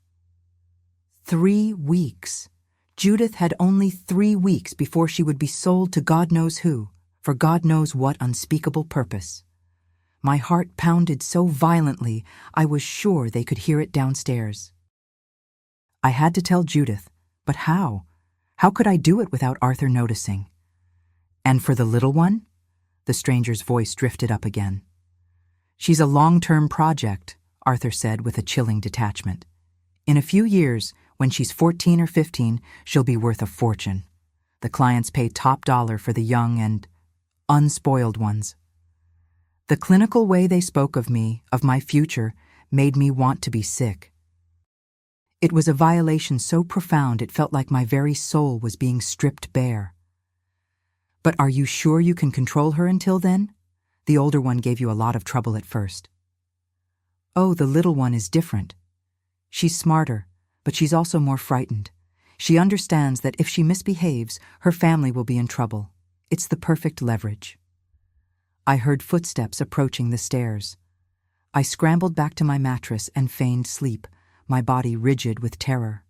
3 weeks. Judith had only 3 weeks before she would be sold to God knows who, for God knows what unspeakable purpose. My heart pounded so violently I was sure they could hear it downstairs. I had to tell Judith, but how? How could I do it without Arthur noticing? And for the little one? The stranger's voice drifted up again. She's a long-term project, Arthur said with a chilling detachment. In a few years, when she's 14 or 15, she'll be worth a fortune. The clients pay top dollar for the young and unspoiled ones. The clinical way they spoke of me, of my future, made me want to be sick. It was a violation so profound it felt like my very soul was being stripped bare. But are you sure you can control her until then? The older one gave you a lot of trouble at first. Oh, the little one is different. She's smarter, but she's also more frightened. She understands that if she misbehaves, her family will be in trouble. It's the perfect leverage. I heard footsteps approaching the stairs. I scrambled back to my mattress and feigned sleep, my body rigid with terror.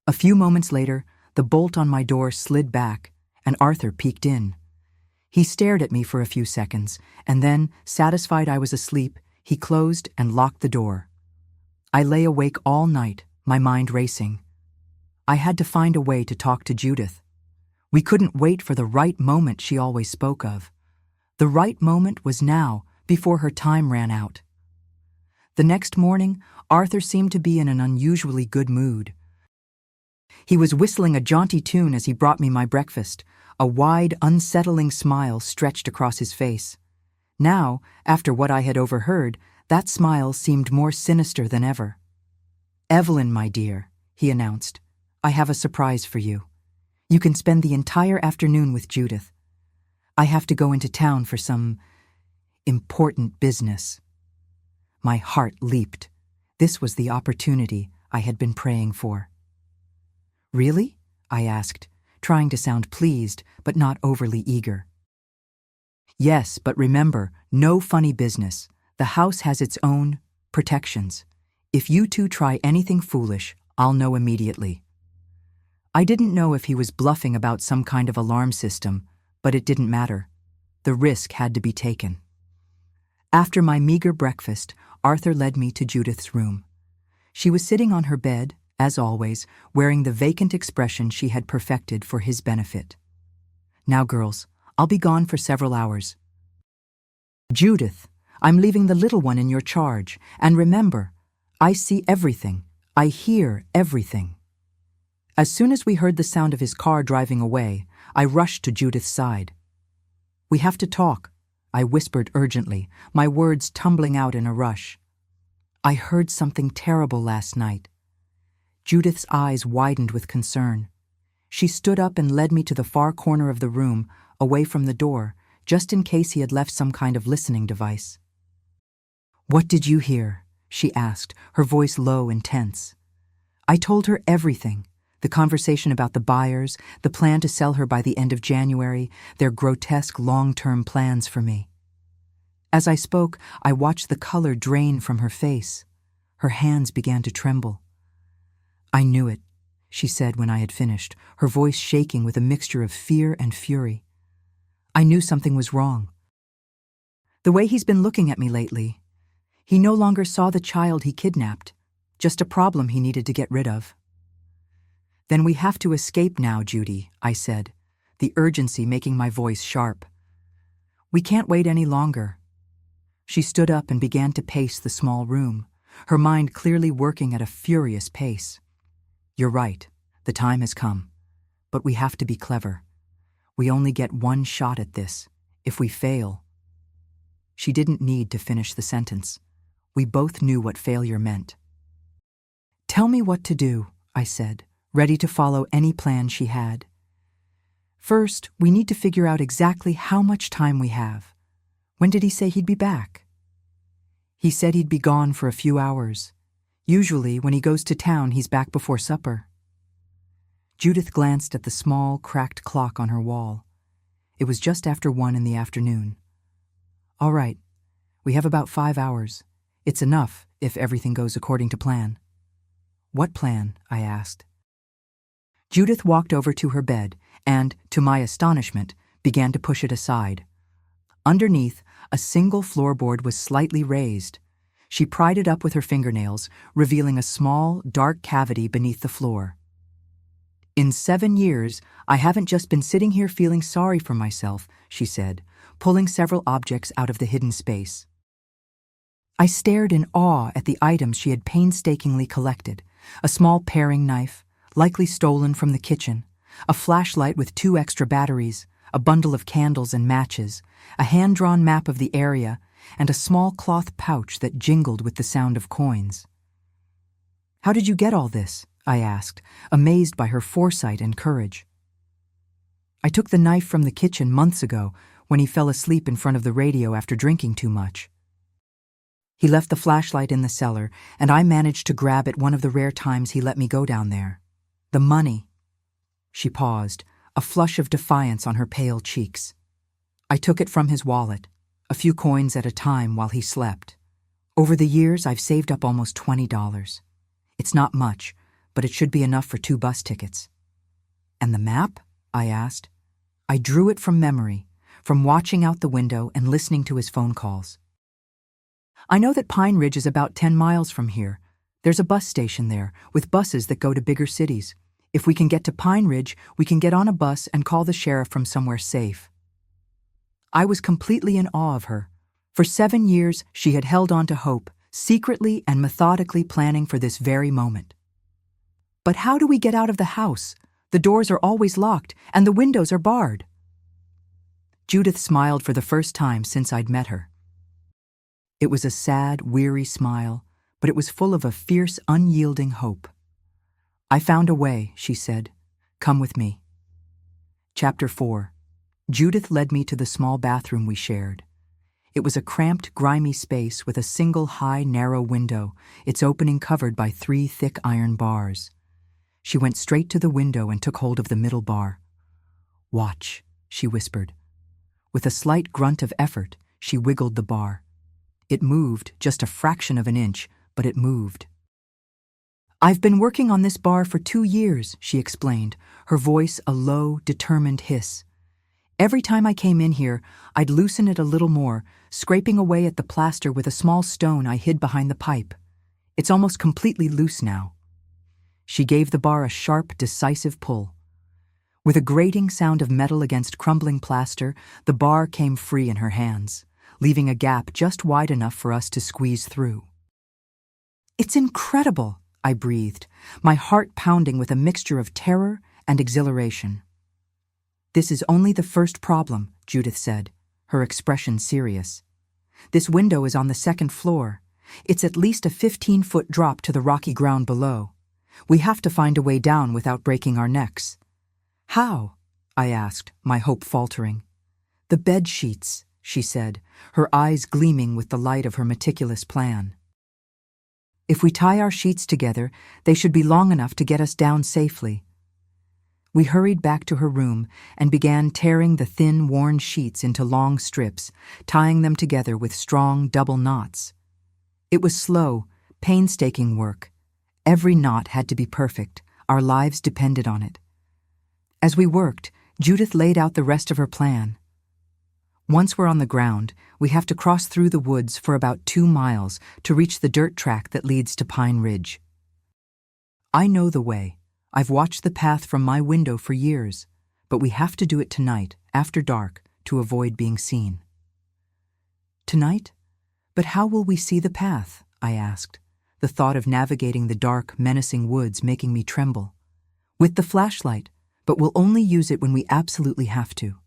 A few moments later, the bolt on my door slid back, and Arthur peeked in. He stared at me for a few seconds, and then, satisfied I was asleep, he closed and locked the door. I lay awake all night, my mind racing. I had to find a way to talk to Judith. We couldn't wait for the right moment she always spoke of. The right moment was now, before her time ran out. The next morning, Arthur seemed to be in an unusually good mood. He was whistling a jaunty tune as he brought me my breakfast. A wide, unsettling smile stretched across his face. Now, after what I had overheard, that smile seemed more sinister than ever. "Evelyn, my dear," he announced, "I have a surprise for you. You can spend the entire afternoon with Judith. I have to go into town for some important business." My heart leaped. This was the opportunity I had been praying for. "Really?" I asked, trying to sound pleased, but not overly eager. "Yes, but remember, no funny business. The house has its own protections. If you two try anything foolish, I'll know immediately." I didn't know if he was bluffing about some kind of alarm system, but it didn't matter. The risk had to be taken. After my meager breakfast, Arthur led me to Judith's room. She was sitting on her bed, as always, wearing the vacant expression she had perfected for his benefit. "Now, girls, I'll be gone for several hours. Judith, I'm leaving the little one in your charge, and remember, I see everything. I hear everything." As soon as we heard the sound of his car driving away, I rushed to Judith's side. "We have to talk," I whispered urgently, my words tumbling out in a rush. "I heard something terrible last night." Judith's eyes widened with concern. She stood up and led me to the far corner of the room, away from the door, just in case he had left some kind of listening device. "What did you hear?" she asked, her voice low and tense. I told her everything. The conversation about the buyers, the plan to sell her by the end of January, their grotesque long-term plans for me. As I spoke, I watched the color drain from her face. Her hands began to tremble. "I knew it," she said when I had finished, her voice shaking with a mixture of fear and fury. "I knew something was wrong. The way he's been looking at me lately, he no longer saw the child he kidnapped, just a problem he needed to get rid of." "Then we have to escape now, Judy," I said, the urgency making my voice sharp. "We can't wait any longer." She stood up and began to pace the small room, her mind clearly working at a furious pace. "You're right, the time has come. But we have to be clever. We only get one shot at this. If we fail—" She didn't need to finish the sentence. We both knew what failure meant. "Tell me what to do," I said, ready to follow any plan she had. "First, we need to figure out exactly how much time we have. When did he say he'd be back?" "He said he'd be gone for a few hours. Usually, when he goes to town, he's back before supper." Judith glanced at the small, cracked clock on her wall. It was just after 1 in the afternoon. "All right, we have about 5 hours. It's enough if everything goes according to plan." "What plan?" I asked. Judith walked over to her bed and, to my astonishment, began to push it aside. Underneath, a single floorboard was slightly raised. She pried it up with her fingernails, revealing a small, dark cavity beneath the floor. "In 7 years, I haven't just been sitting here feeling sorry for myself," she said, pulling several objects out of the hidden space. I stared in awe at the items she had painstakingly collected: a small paring knife, likely stolen from the kitchen, a flashlight with 2 extra batteries, a bundle of candles and matches, a hand-drawn map of the area, and a small cloth pouch that jingled with the sound of coins. "How did you get all this?" I asked, amazed by her foresight and courage. "I took the knife from the kitchen months ago when he fell asleep in front of the radio after drinking too much. He left the flashlight in the cellar, and I managed to grab it one of the rare times he let me go down there. The money—" She paused, a flush of defiance on her pale cheeks. "I took it from his wallet, a few coins at a time while he slept. Over the years, I've saved up almost $20. It's not much, but it should be enough for 2 bus tickets." "And the map?" I asked. I drew it from memory, from watching out the window and listening to his phone calls. "I know that Pine Ridge is about 10 miles from here. There's a bus station there, with buses that go to bigger cities. If we can get to Pine Ridge, we can get on a bus and call the sheriff from somewhere safe." I was completely in awe of her. For 7 years, she had held on to hope, secretly and methodically planning for this very moment. "But how do we get out of the house? The doors are always locked, and the windows are barred." Judith smiled for the first time since I'd met her. It was a sad, weary smile, but it was full of a fierce, unyielding hope. "I found a way," she said. "Come with me." Chapter 4. Judith led me to the small bathroom we shared. It was a cramped, grimy space with a single high, narrow window, its opening covered by 3 thick iron bars. She went straight to the window and took hold of the middle bar. "Watch," she whispered. With a slight grunt of effort, she wiggled the bar. It moved, just a fraction of an inch, but it moved. "I've been working on this bar for 2 years, she explained, her voice a low, determined hiss. "Every time I came in here, I'd loosen it a little more, scraping away at the plaster with a small stone I hid behind the pipe. It's almost completely loose now." She gave the bar a sharp, decisive pull. With a grating sound of metal against crumbling plaster, the bar came free in her hands, leaving a gap just wide enough for us to squeeze through. "It's incredible," I breathed, my heart pounding with a mixture of terror and exhilaration. "This is only the first problem," Judith said, her expression serious. "This window is on the second floor. It's at least a 15-foot drop to the rocky ground below. We have to find a way down without breaking our necks." "How?" I asked, my hope faltering. "The bed sheets," she said, her eyes gleaming with the light of her meticulous plan. "If we tie our sheets together, they should be long enough to get us down safely." We hurried back to her room and began tearing the thin, worn sheets into long strips, tying them together with strong double knots. It was slow, painstaking work. Every knot had to be perfect. Our lives depended on it. As we worked, Judith laid out the rest of her plan. "Once we're on the ground, we have to cross through the woods for about 2 miles to reach the dirt track that leads to Pine Ridge. I know the way. I've watched the path from my window for years, but we have to do it tonight, after dark, to avoid being seen." "Tonight? But how will we see the path?" I asked, the thought of navigating the dark, menacing woods making me tremble. "With the flashlight, but we'll only use it when we absolutely have to.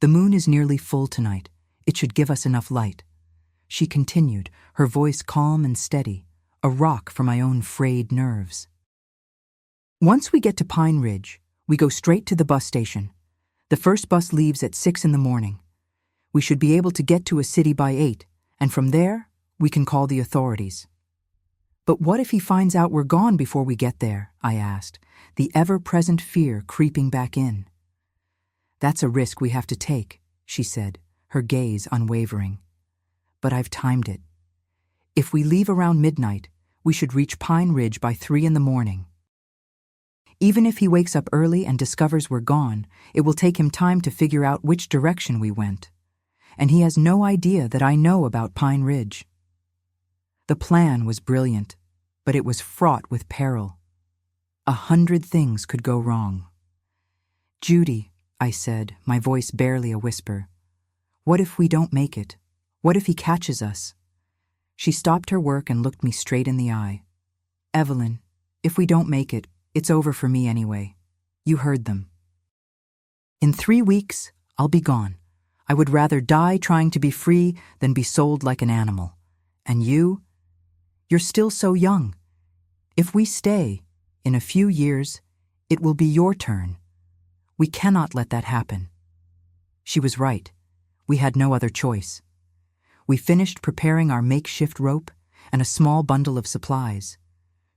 The moon is nearly full tonight. It should give us enough light." She continued, her voice calm and steady, a rock for my own frayed nerves. "Once we get to Pine Ridge, we go straight to the bus station. The first bus leaves at 6 in the morning. We should be able to get to a city by 8, and from there, we can call the authorities." "But what if he finds out we're gone before we get there?" I asked, the ever-present fear creeping back in. "That's a risk we have to take," she said, her gaze unwavering. "But I've timed it. If we leave around midnight, we should reach Pine Ridge by 3 in the morning. Even if he wakes up early and discovers we're gone, it will take him time to figure out which direction we went. And he has no idea that I know about Pine Ridge." The plan was brilliant, but it was fraught with peril. 100 things could go wrong. "Judy," I said, my voice barely a whisper, "what if we don't make it? What if he catches us?" She stopped her work and looked me straight in the eye. "Evelyn, if we don't make it, it's over for me anyway. You heard them. In 3 weeks, I'll be gone. I would rather die trying to be free than be sold like an animal. And you're still so young. If we stay, in a few years, it will be your turn. We cannot let that happen." She was right. We had no other choice. We finished preparing our makeshift rope and a small bundle of supplies.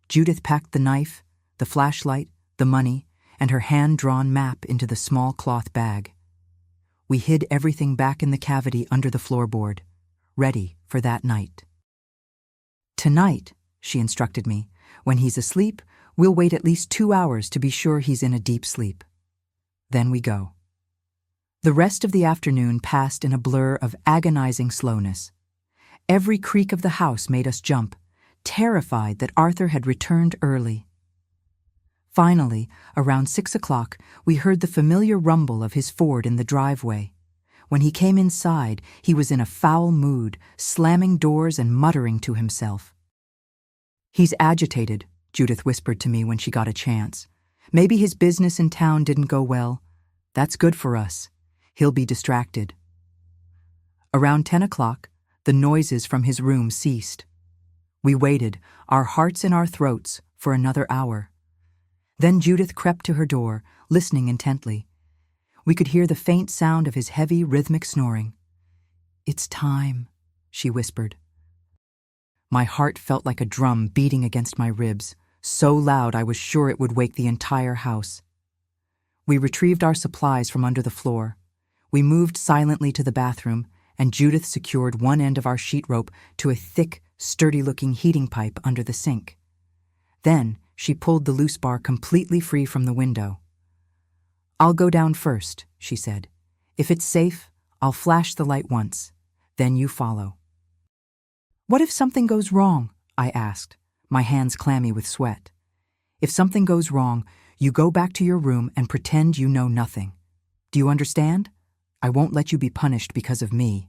Judith packed the knife, the flashlight, the money, and her hand-drawn map into the small cloth bag. We hid everything back in the cavity under the floorboard, ready for that night. "Tonight," she instructed me, "when he's asleep, we'll wait at least 2 hours to be sure he's in a deep sleep. Then we go." The rest of the afternoon passed in a blur of agonizing slowness. Every creak of the house made us jump, terrified that Arthur had returned early. Finally, around 6 o'clock, we heard the familiar rumble of his Ford in the driveway. When he came inside, he was in a foul mood, slamming doors and muttering to himself. "He's agitated," Judith whispered to me when she got a chance. "Maybe his business in town didn't go well. That's good for us. He'll be distracted." Around 10 o'clock, the noises from his room ceased. We waited, our hearts in our throats, for another hour. Then Judith crept to her door, listening intently. We could hear the faint sound of his heavy, rhythmic snoring. "It's time," she whispered. My heart felt like a drum beating against my ribs, so loud I was sure it would wake the entire house. We retrieved our supplies from under the floor. We moved silently to the bathroom, and Judith secured one end of our sheet rope to a thick, sturdy-looking heating pipe under the sink. Then she pulled the loose bar completely free from the window. "I'll go down first," she said. "If it's safe, I'll flash the light once. Then you follow." "What if something goes wrong?" I asked, my hands clammy with sweat. "If something goes wrong, you go back to your room and pretend you know nothing. Do you understand? I won't let you be punished because of me."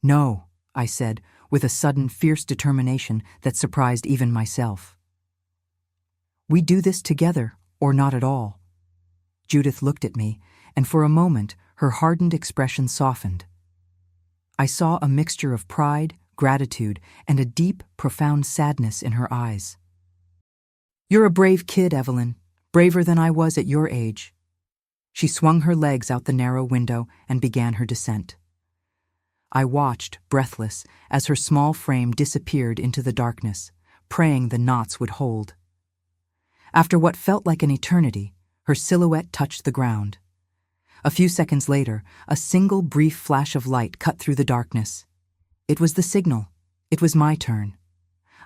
"No," I said, with a sudden, fierce determination that surprised even myself. We do this together, or not at all." Judith looked at me, and for a moment her hardened expression softened. I saw a mixture of pride, gratitude, and a deep, profound sadness in her eyes. "You're a brave kid, Evelyn, braver than I was at your age." She swung her legs out the narrow window and began her descent. I watched, breathless, as her small frame disappeared into the darkness, praying the knots would hold. After what felt like an eternity, her silhouette touched the ground. A few seconds later, a single brief flash of light cut through the darkness. It was the signal. It was my turn.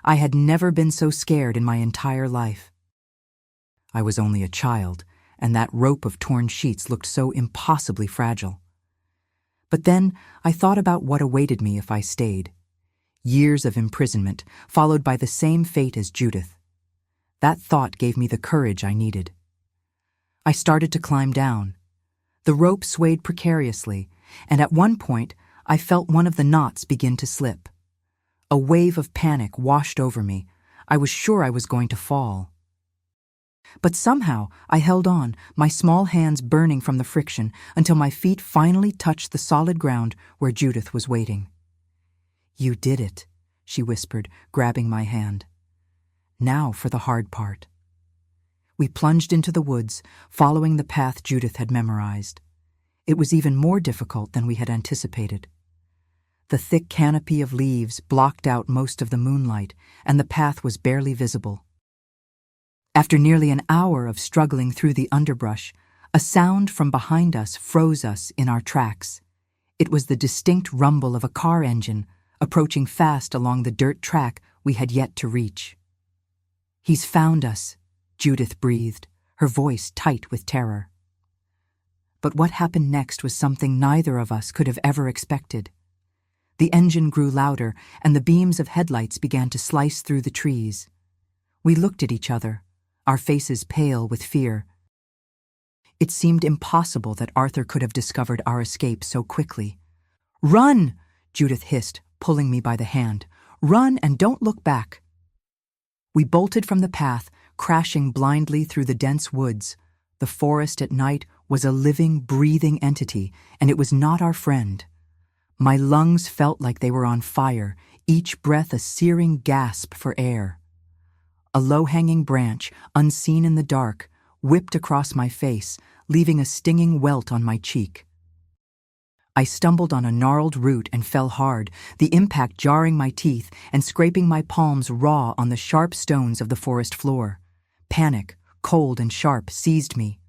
I had never been so scared in my entire life. I was only a child, and that rope of torn sheets looked so impossibly fragile. But then I thought about what awaited me if I stayed. Years of imprisonment, followed by the same fate as Judith. That thought gave me the courage I needed. I started to climb down. The rope swayed precariously, and at one point I felt one of the knots begin to slip. A wave of panic washed over me. I was sure I was going to fall. But somehow I held on, my small hands burning from the friction, until my feet finally touched the solid ground where Judith was waiting. "You did it," she whispered, grabbing my hand. "Now for the hard part." We plunged into the woods, following the path Judith had memorized. It was even more difficult than we had anticipated. The thick canopy of leaves blocked out most of the moonlight, and the path was barely visible. After nearly an hour of struggling through the underbrush, a sound from behind us froze us in our tracks. It was the distinct rumble of a car engine, approaching fast along the dirt track we had yet to reach. "He's found us," Judith breathed, her voice tight with terror. But what happened next was something neither of us could have ever expected. The engine grew louder, and the beams of headlights began to slice through the trees. We looked at each other, our faces pale with fear. It seemed impossible that Arthur could have discovered our escape so quickly. "Run!" Judith hissed, pulling me by the hand. "Run and don't look back." We bolted from the path, crashing blindly through the dense woods. The forest at night was a living, breathing entity, and it was not our friend. My lungs felt like they were on fire, each breath a searing gasp for air. A low-hanging branch, unseen in the dark, whipped across my face, leaving a stinging welt on my cheek. I stumbled on a gnarled root and fell hard, the impact jarring my teeth and scraping my palms raw on the sharp stones of the forest floor. Panic, cold and sharp, seized me.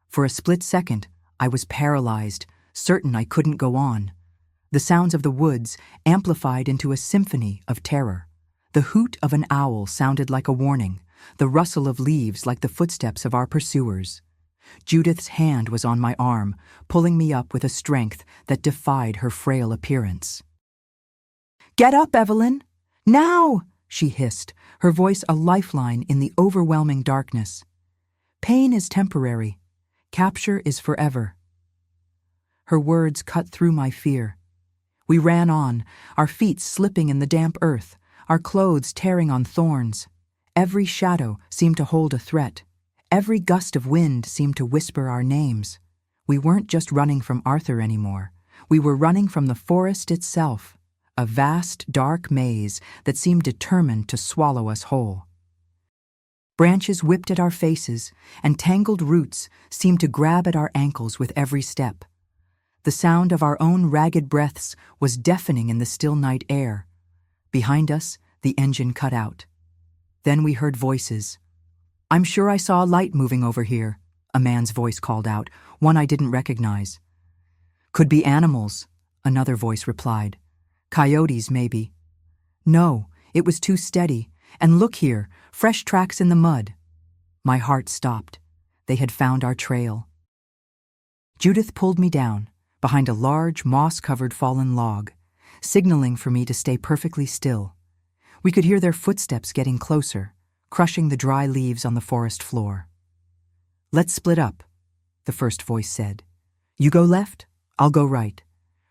For a split second, I was paralyzed, certain I couldn't go on. The sounds of the woods amplified into a symphony of terror. The hoot of an owl sounded like a warning, the rustle of leaves like the footsteps of our pursuers. Judith's hand was on my arm, pulling me up with a strength that defied her frail appearance. "Get up, Evelyn! Now!" she hissed, her voice a lifeline in the overwhelming darkness. "Pain is temporary. Capture is forever." Her words cut through my fear. We ran on, our feet slipping in the damp earth, our clothes tearing on thorns. Every shadow seemed to hold a threat. Every gust of wind seemed to whisper our names. We weren't just running from Arthur anymore. We were running from the forest itself, a vast, dark maze that seemed determined to swallow us whole. Branches whipped at our faces, and tangled roots seemed to grab at our ankles with every step. The sound of our own ragged breaths was deafening in the still night air. Behind us, the engine cut out. Then we heard voices. "I'm sure I saw a light moving over here," a man's voice called out, one I didn't recognize. "Could be animals," another voice replied. "Coyotes, maybe." "No, it was too steady. And look here, fresh tracks in the mud." My heart stopped. They had found our trail. Judith pulled me down, behind a large, moss-covered fallen log, signaling for me to stay perfectly still. We could hear their footsteps getting closer, crushing the dry leaves on the forest floor. "Let's split up," the first voice said. "You go left, I'll go right.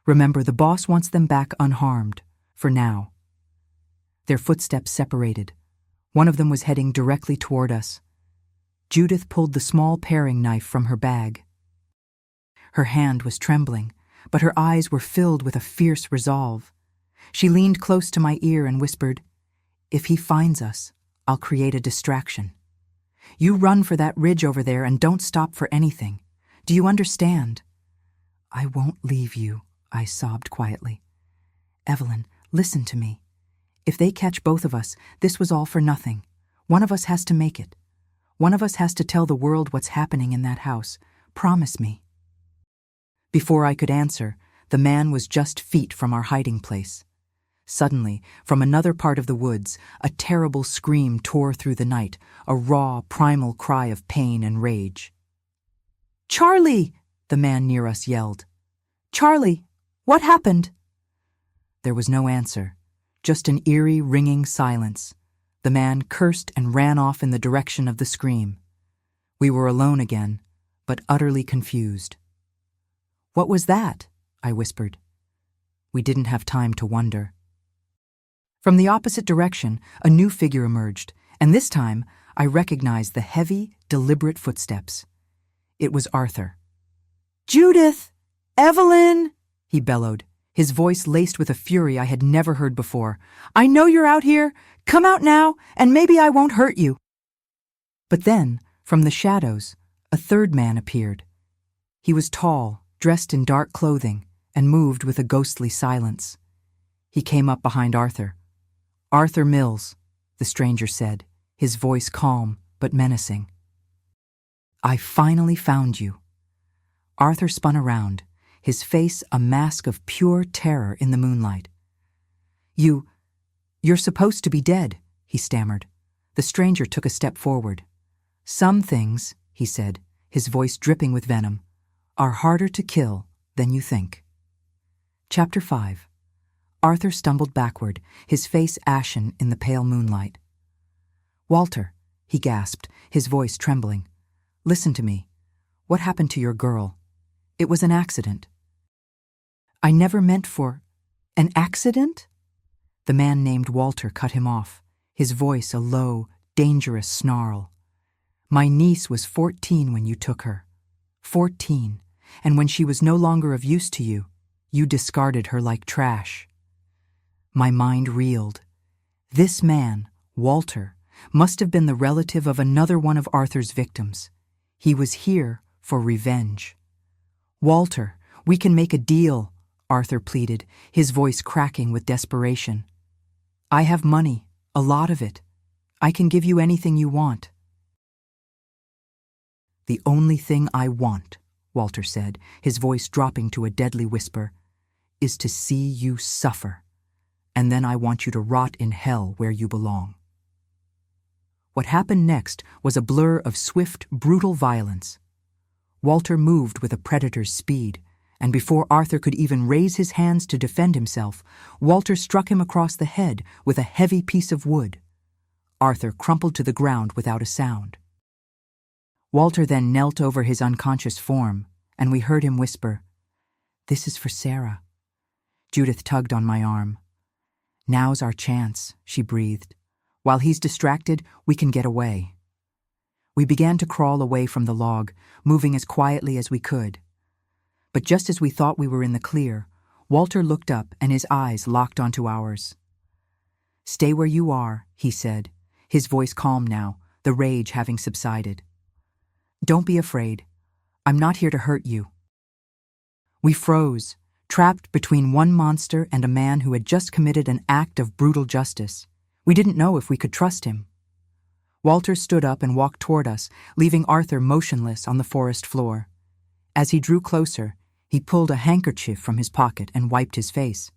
Remember, the boss wants them back unharmed, for now." Their footsteps separated. One of them was heading directly toward us. Judith pulled the small paring knife from her bag. Her hand was trembling, but her eyes were filled with a fierce resolve. She leaned close to my ear and whispered, "If he finds us, I'll create a distraction. You run for that ridge over there and don't stop for anything. Do you understand?" "I won't leave you," I sobbed quietly. "Evelyn, listen to me. If they catch both of us, this was all for nothing. One of us has to make it. One of us has to tell the world what's happening in that house. Promise me." Before I could answer, the man was just feet from our hiding place. Suddenly, from another part of the woods, a terrible scream tore through the night, a raw, primal cry of pain and rage. "Charlie!" the man near us yelled. "Charlie, what happened?" There was no answer, just an eerie, ringing silence. The man cursed and ran off in the direction of the scream. We were alone again, but utterly confused. "What was that?" I whispered. We didn't have time to wonder. From the opposite direction, a new figure emerged, and this time I recognized the heavy, deliberate footsteps. It was Arthur. "Judith! Evelyn!" he bellowed, his voice laced with a fury I had never heard before. "I know you're out here. Come out now, and maybe I won't hurt you." But then, from the shadows, a third man appeared. He was tall, dressed in dark clothing, and moved with a ghostly silence. He came up behind Arthur. "Arthur Mills," the stranger said, his voice calm but menacing. "I finally found you." Arthur spun around, his face a mask of pure terror in the moonlight. You're supposed to be dead," he stammered. The stranger took a step forward. "Some things," he said, his voice dripping with venom, "are harder to kill than you think." Chapter 5. Arthur stumbled backward, his face ashen in the pale moonlight. "Walter," he gasped, his voice trembling. "Listen to me. What happened to your girl? It was an accident." "I never meant for... An accident?" The man named Walter cut him off, his voice a low, dangerous snarl. "My niece was 14 when you took her. 14, and when she was no longer of use to you, you discarded her like trash." My mind reeled. This man, Walter, must have been the relative of another one of Arthur's victims. He was here for revenge. "Walter, we can make a deal," Arthur pleaded, his voice cracking with desperation. "I have money, a lot of it. I can give you anything you want." "The only thing I want," Walter said, his voice dropping to a deadly whisper, "is to see you suffer. And then I want you to rot in hell where you belong." What happened next was a blur of swift, brutal violence. Walter moved with a predator's speed, and before Arthur could even raise his hands to defend himself, Walter struck him across the head with a heavy piece of wood. Arthur crumpled to the ground without a sound. Walter then knelt over his unconscious form, and we heard him whisper, "This is for Sarah." Judith tugged on my arm. "Now's our chance," she breathed. "While he's distracted, we can get away." We began to crawl away from the log, moving as quietly as we could. But just as we thought we were in the clear, Walter looked up and his eyes locked onto ours. "Stay where you are," he said, his voice calm now, the rage having subsided. "Don't be afraid. I'm not here to hurt you." We froze, trapped between one monster and a man who had just committed an act of brutal justice. We didn't know if we could trust him. Walter stood up and walked toward us, leaving Arthur motionless on the forest floor. As he drew closer, he pulled a handkerchief from his pocket and wiped his face.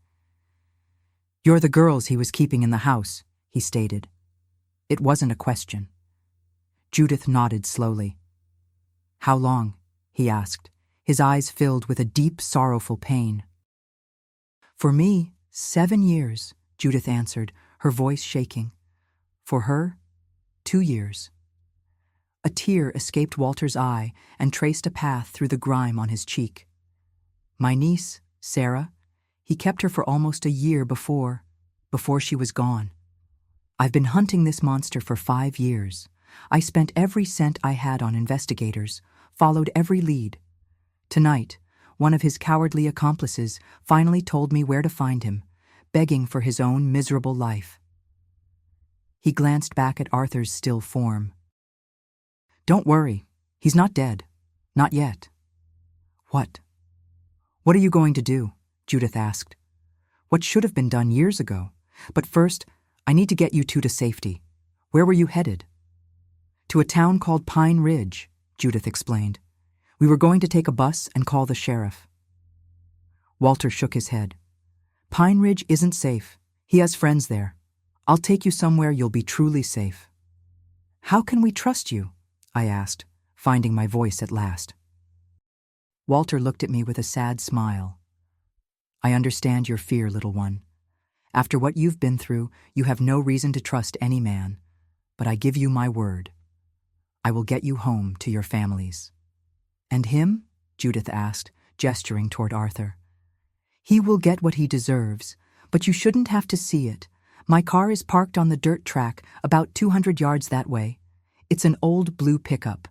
"You're the girls he was keeping in the house," he stated. It wasn't a question. Judith nodded slowly. "How long?" he asked, his eyes filled with a deep, sorrowful pain. "For me, 7 years," Judith answered, her voice shaking. "For her, 2 years." A tear escaped Walter's eye and traced a path through the grime on his cheek. "My niece, Sarah, he kept her for almost a year before she was gone. I've been hunting this monster for 5 years. I spent every cent I had on investigators, followed every lead. Tonight, one of his cowardly accomplices finally told me where to find him, begging for his own miserable life. He glanced back at Arthur's still form. "Don't worry, he's not dead. Not yet." "What? What are you going to do?" Judith asked. "What should have been done years ago. But first, I need to get you two to safety. Where were you headed?" "To a town called Pine Ridge," Judith explained. "We were going to take a bus and call the sheriff." Walter shook his head. "Pine Ridge isn't safe. He has friends there. I'll take you somewhere you'll be truly safe." "How can we trust you?" I asked, finding my voice at last. Walter looked at me with a sad smile. "I understand your fear, little one. After what you've been through, you have no reason to trust any man. But I give you my word. I will get you home to your families." "And him?" Judith asked, gesturing toward Arthur. "He will get what he deserves, but you shouldn't have to see it. My car is parked on the dirt track about 200 yards that way. It's an old blue pickup.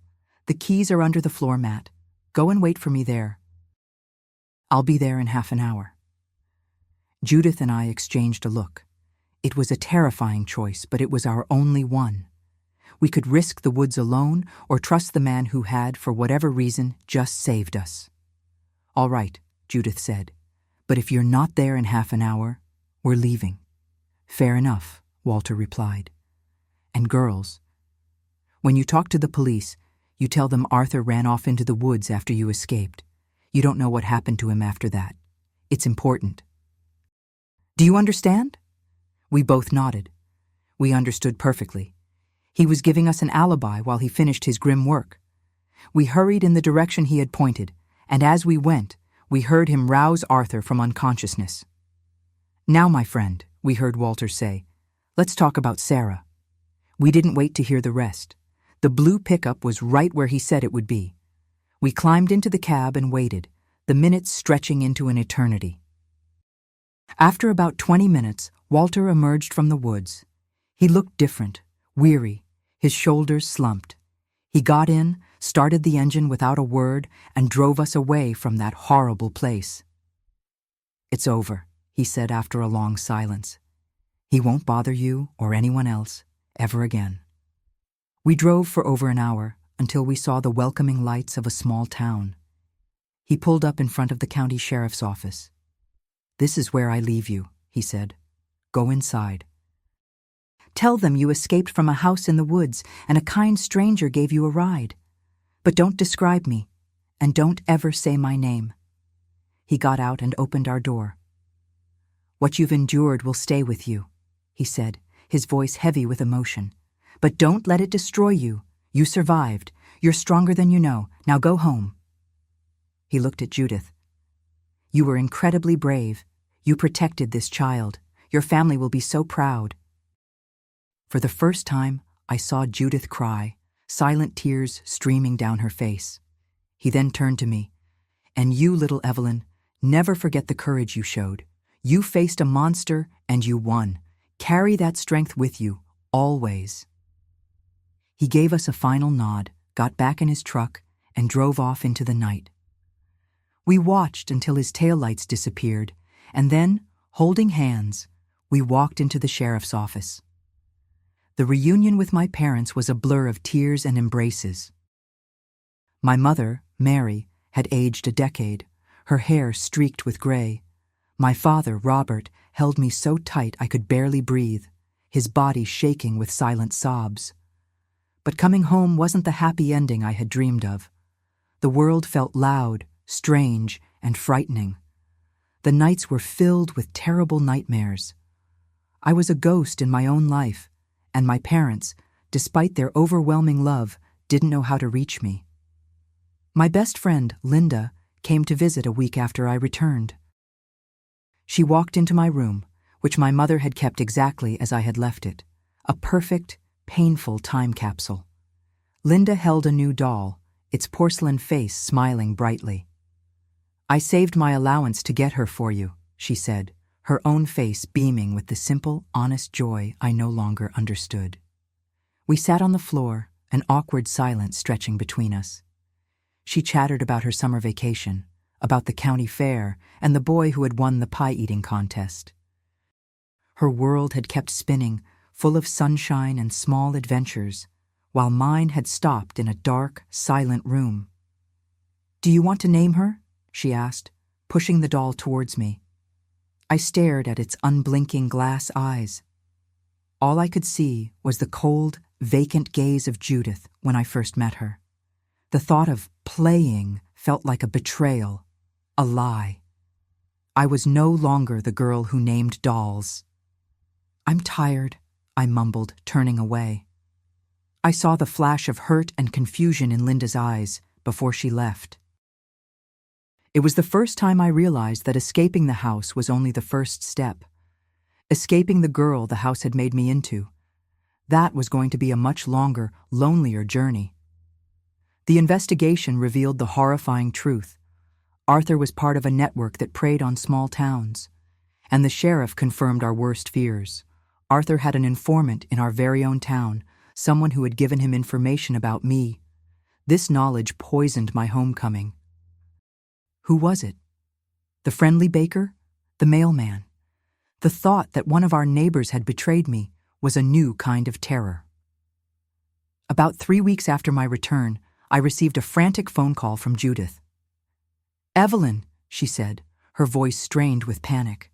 The keys are under the floor mat. Go and wait for me there." "I'll be there in half an hour." Judith and I exchanged a look. It was a terrifying choice, but it was our only one. We could risk the woods alone or trust the man who had, for whatever reason, just saved us. "All right," Judith said, "but if you're not there in half an hour, we're leaving." "Fair enough," Walter replied. "And girls, when you talk to the police, you tell them Arthur ran off into the woods after you escaped. You don't know what happened to him after that. It's important." "Do you understand?" We both nodded. We understood perfectly. He was giving us an alibi while he finished his grim work. We hurried in the direction he had pointed, and as we went, we heard him rouse Arthur from unconsciousness. "Now, my friend," we heard Walter say, "let's talk about Sarah." We didn't wait to hear the rest. The blue pickup was right where he said it would be. We climbed into the cab and waited, the minutes stretching into an eternity. After about 20 minutes, Walter emerged from the woods. He looked different, weary, his shoulders slumped. He got in, started the engine without a word, and drove us away from that horrible place. "It's over," he said after a long silence. "He won't bother you or anyone else ever again." We drove for over an hour until we saw the welcoming lights of a small town. He pulled up in front of the county sheriff's office. "This is where I leave you," he said. "Go inside. Tell them you escaped from a house in the woods and a kind stranger gave you a ride. But don't describe me, and don't ever say my name." He got out and opened our door. "What you've endured will stay with you," he said, his voice heavy with emotion. "But don't let it destroy you. You survived. You're stronger than you know. Now go home." He looked at Judith. "You were incredibly brave. You protected this child. Your family will be so proud." For the first time, I saw Judith cry, silent tears streaming down her face. He then turned to me. "And you, little Evelyn, never forget the courage you showed. You faced a monster and you won. Carry that strength with you, always." He gave us a final nod, got back in his truck, and drove off into the night. We watched until his taillights disappeared, and then, holding hands, we walked into the sheriff's office. The reunion with my parents was a blur of tears and embraces. My mother, Mary, had aged a decade, her hair streaked with gray. My father, Robert, held me so tight I could barely breathe, his body shaking with silent sobs. But coming home wasn't the happy ending I had dreamed of. The world felt loud, strange, and frightening. The nights were filled with terrible nightmares. I was a ghost in my own life, and my parents, despite their overwhelming love, didn't know how to reach me. My best friend, Linda, came to visit a week after I returned. She walked into my room, which my mother had kept exactly as I had left it, a perfect, painful time capsule. Linda held a new doll, its porcelain face smiling brightly. "I saved my allowance to get her for you," she said, her own face beaming with the simple, honest joy I no longer understood. We sat on the floor, an awkward silence stretching between us. She chattered about her summer vacation, about the county fair, and the boy who had won the pie-eating contest. Her world had kept spinning, full of sunshine and small adventures, while mine had stopped in a dark, silent room. "Do you want to name her?" she asked, pushing the doll towards me. I stared at its unblinking glass eyes. All I could see was the cold, vacant gaze of Judith when I first met her. The thought of playing felt like a betrayal, a lie. I was no longer the girl who named dolls. "I'm tired," I mumbled, turning away. I saw the flash of hurt and confusion in Linda's eyes before she left. It was the first time I realized that escaping the house was only the first step. Escaping the girl the house had made me into. That was going to be a much longer, lonelier journey. The investigation revealed the horrifying truth. Arthur was part of a network that preyed on small towns, and the sheriff confirmed our worst fears. Arthur had an informant in our very own town, someone who had given him information about me. This knowledge poisoned my homecoming. Who was it? The friendly baker? The mailman? The thought that one of our neighbors had betrayed me was a new kind of terror. About 3 weeks after my return, I received a frantic phone call from Judith. "Evelyn," she said, her voice strained with panic.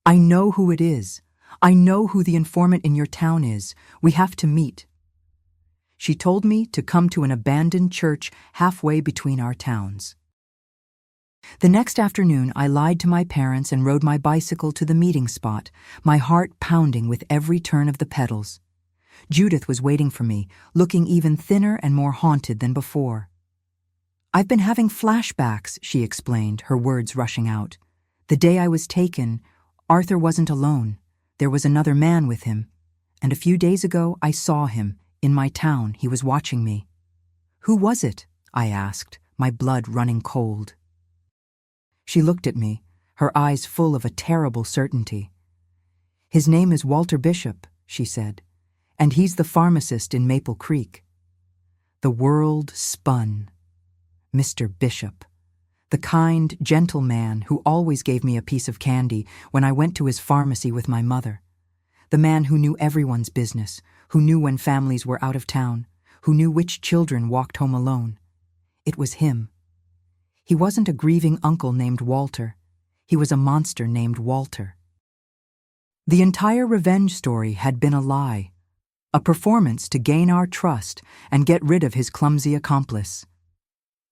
"I know who it is. I know who the informant in your town is. We have to meet." She told me to come to an abandoned church halfway between our towns. The next afternoon, I lied to my parents and rode my bicycle to the meeting spot, my heart pounding with every turn of the pedals. Judith was waiting for me, looking even thinner and more haunted than before. "I've been having flashbacks," she explained, her words rushing out. "The day I was taken, Arthur wasn't alone. There was another man with him, and a few days ago I saw him, in my town. He was watching me." "Who was it?" I asked, my blood running cold. She looked at me, her eyes full of a terrible certainty. "His name is Walter Bishop," she said, "and he's the pharmacist in Maple Creek." The world spun. Mr. Bishop. The kind, gentle man who always gave me a piece of candy when I went to his pharmacy with my mother. The man who knew everyone's business, who knew when families were out of town, who knew which children walked home alone. It was him. He wasn't a grieving uncle named Walter. He was a monster named Walter. The entire revenge story had been a lie, a performance to gain our trust and get rid of his clumsy accomplice.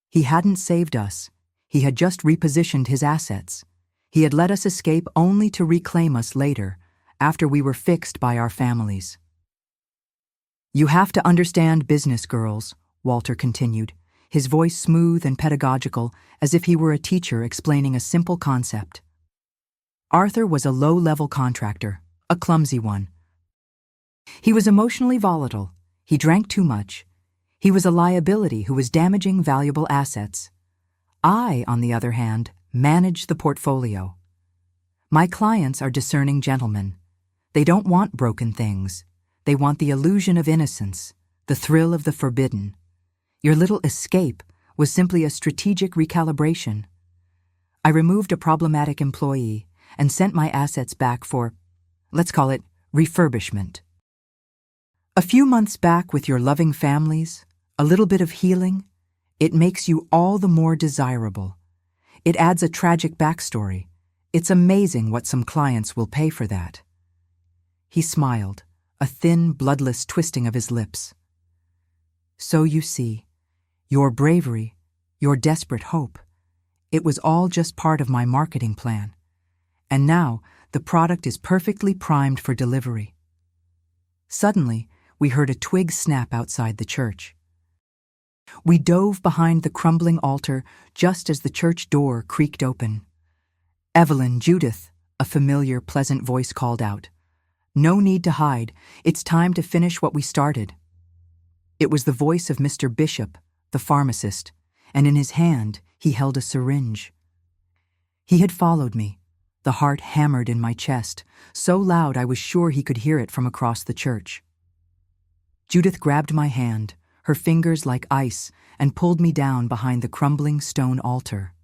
He hadn't saved us. He had just repositioned his assets. He had let us escape only to reclaim us later, after we were fixed by our families. "You have to understand business, girls," Walter continued, his voice smooth and pedagogical, as if he were a teacher explaining a simple concept. Arthur was a low-level contractor, a clumsy one. He was emotionally volatile. He drank too much. He was a liability who was damaging valuable assets. I, on the other hand, manage the portfolio. My clients are discerning gentlemen. They don't want broken things. They want the illusion of innocence, the thrill of the forbidden. Your little escape was simply a strategic recalibration. I removed a problematic employee and sent my assets back for, let's call it, refurbishment. A few months back with your loving families, a little bit of healing, it makes you all the more desirable. It adds a tragic backstory. It's amazing what some clients will pay for that. He smiled, a thin, bloodless twisting of his lips. So you see, your bravery, your desperate hope, it was all just part of my marketing plan. And now the product is perfectly primed for delivery. Suddenly, we heard a twig snap outside the church. We dove behind the crumbling altar just as the church door creaked open. "Evelyn, Judith," a familiar, pleasant voice called out. "No need to hide. It's time to finish what we started." It was the voice of Mr. Bishop, the pharmacist, and in his hand he held a syringe. He had followed me. The heart hammered in my chest, so loud I was sure he could hear it from across the church. Judith grabbed my hand, her fingers like ice, and pulled me down behind the crumbling stone altar.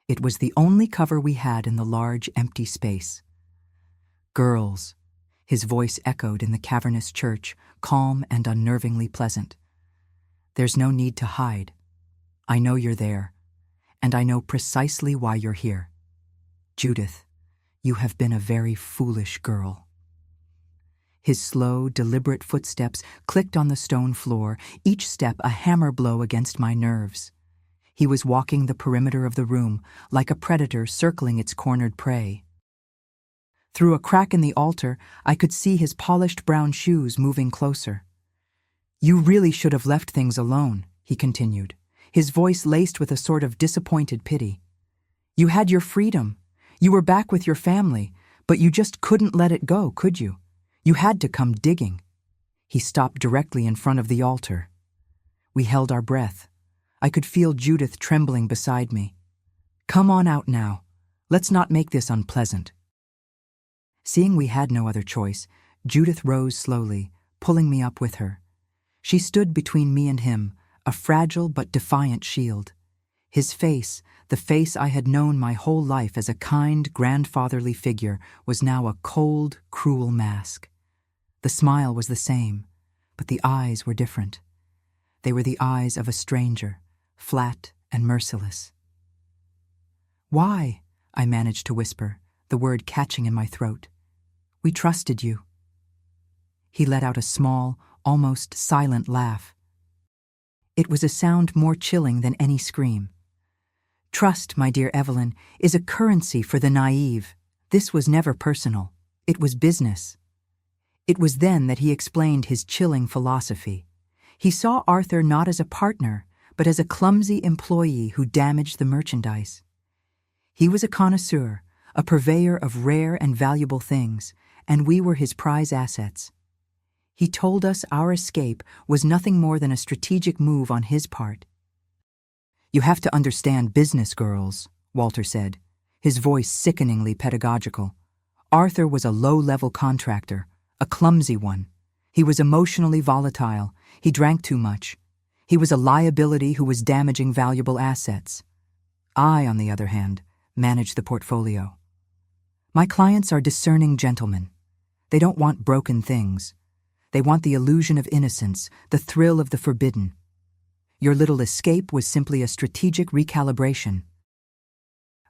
It was the only cover we had in the large, empty space. "Girls," his voice echoed in the cavernous church, calm and unnervingly pleasant. "There's no need to hide. I know you're there, and I know precisely why you're here. Judith, you have been a very foolish girl." His slow, deliberate footsteps clicked on the stone floor, each step a hammer blow against my nerves. He was walking the perimeter of the room, like a predator circling its cornered prey. Through a crack in the altar, I could see his polished brown shoes moving closer. "You really should have left things alone," he continued, his voice laced with a sort of disappointed pity. "You had your freedom. You were back with your family, but you just couldn't let it go, could you? You had to come digging." He stopped directly in front of the altar. We held our breath. I could feel Judith trembling beside me. "Come on out now. Let's not make this unpleasant." Seeing we had no other choice, Judith rose slowly, pulling me up with her. She stood between me and him, a fragile but defiant shield. His face, the face I had known my whole life as a kind, grandfatherly figure, was now a cold, cruel mask. The smile was the same, but the eyes were different. They were the eyes of a stranger, flat and merciless. "Why?" I managed to whisper, the word catching in my throat. "We trusted you." He let out a small, almost silent laugh. It was a sound more chilling than any scream. "Trust, my dear Evelyn, is a currency for the naive. This was never personal. It was business." It was then that he explained his chilling philosophy. He saw Arthur not as a partner, but as a clumsy employee who damaged the merchandise. He was a connoisseur, a purveyor of rare and valuable things, and we were his prize assets. He told us our escape was nothing more than a strategic move on his part. "You have to understand business, girls," Walter said, his voice sickeningly pedagogical. "Arthur was a low-level contractor, a clumsy one. He was emotionally volatile. He drank too much. He was a liability who was damaging valuable assets. I, on the other hand, managed the portfolio. My clients are discerning gentlemen. They don't want broken things. They want the illusion of innocence, the thrill of the forbidden. Your little escape was simply a strategic recalibration.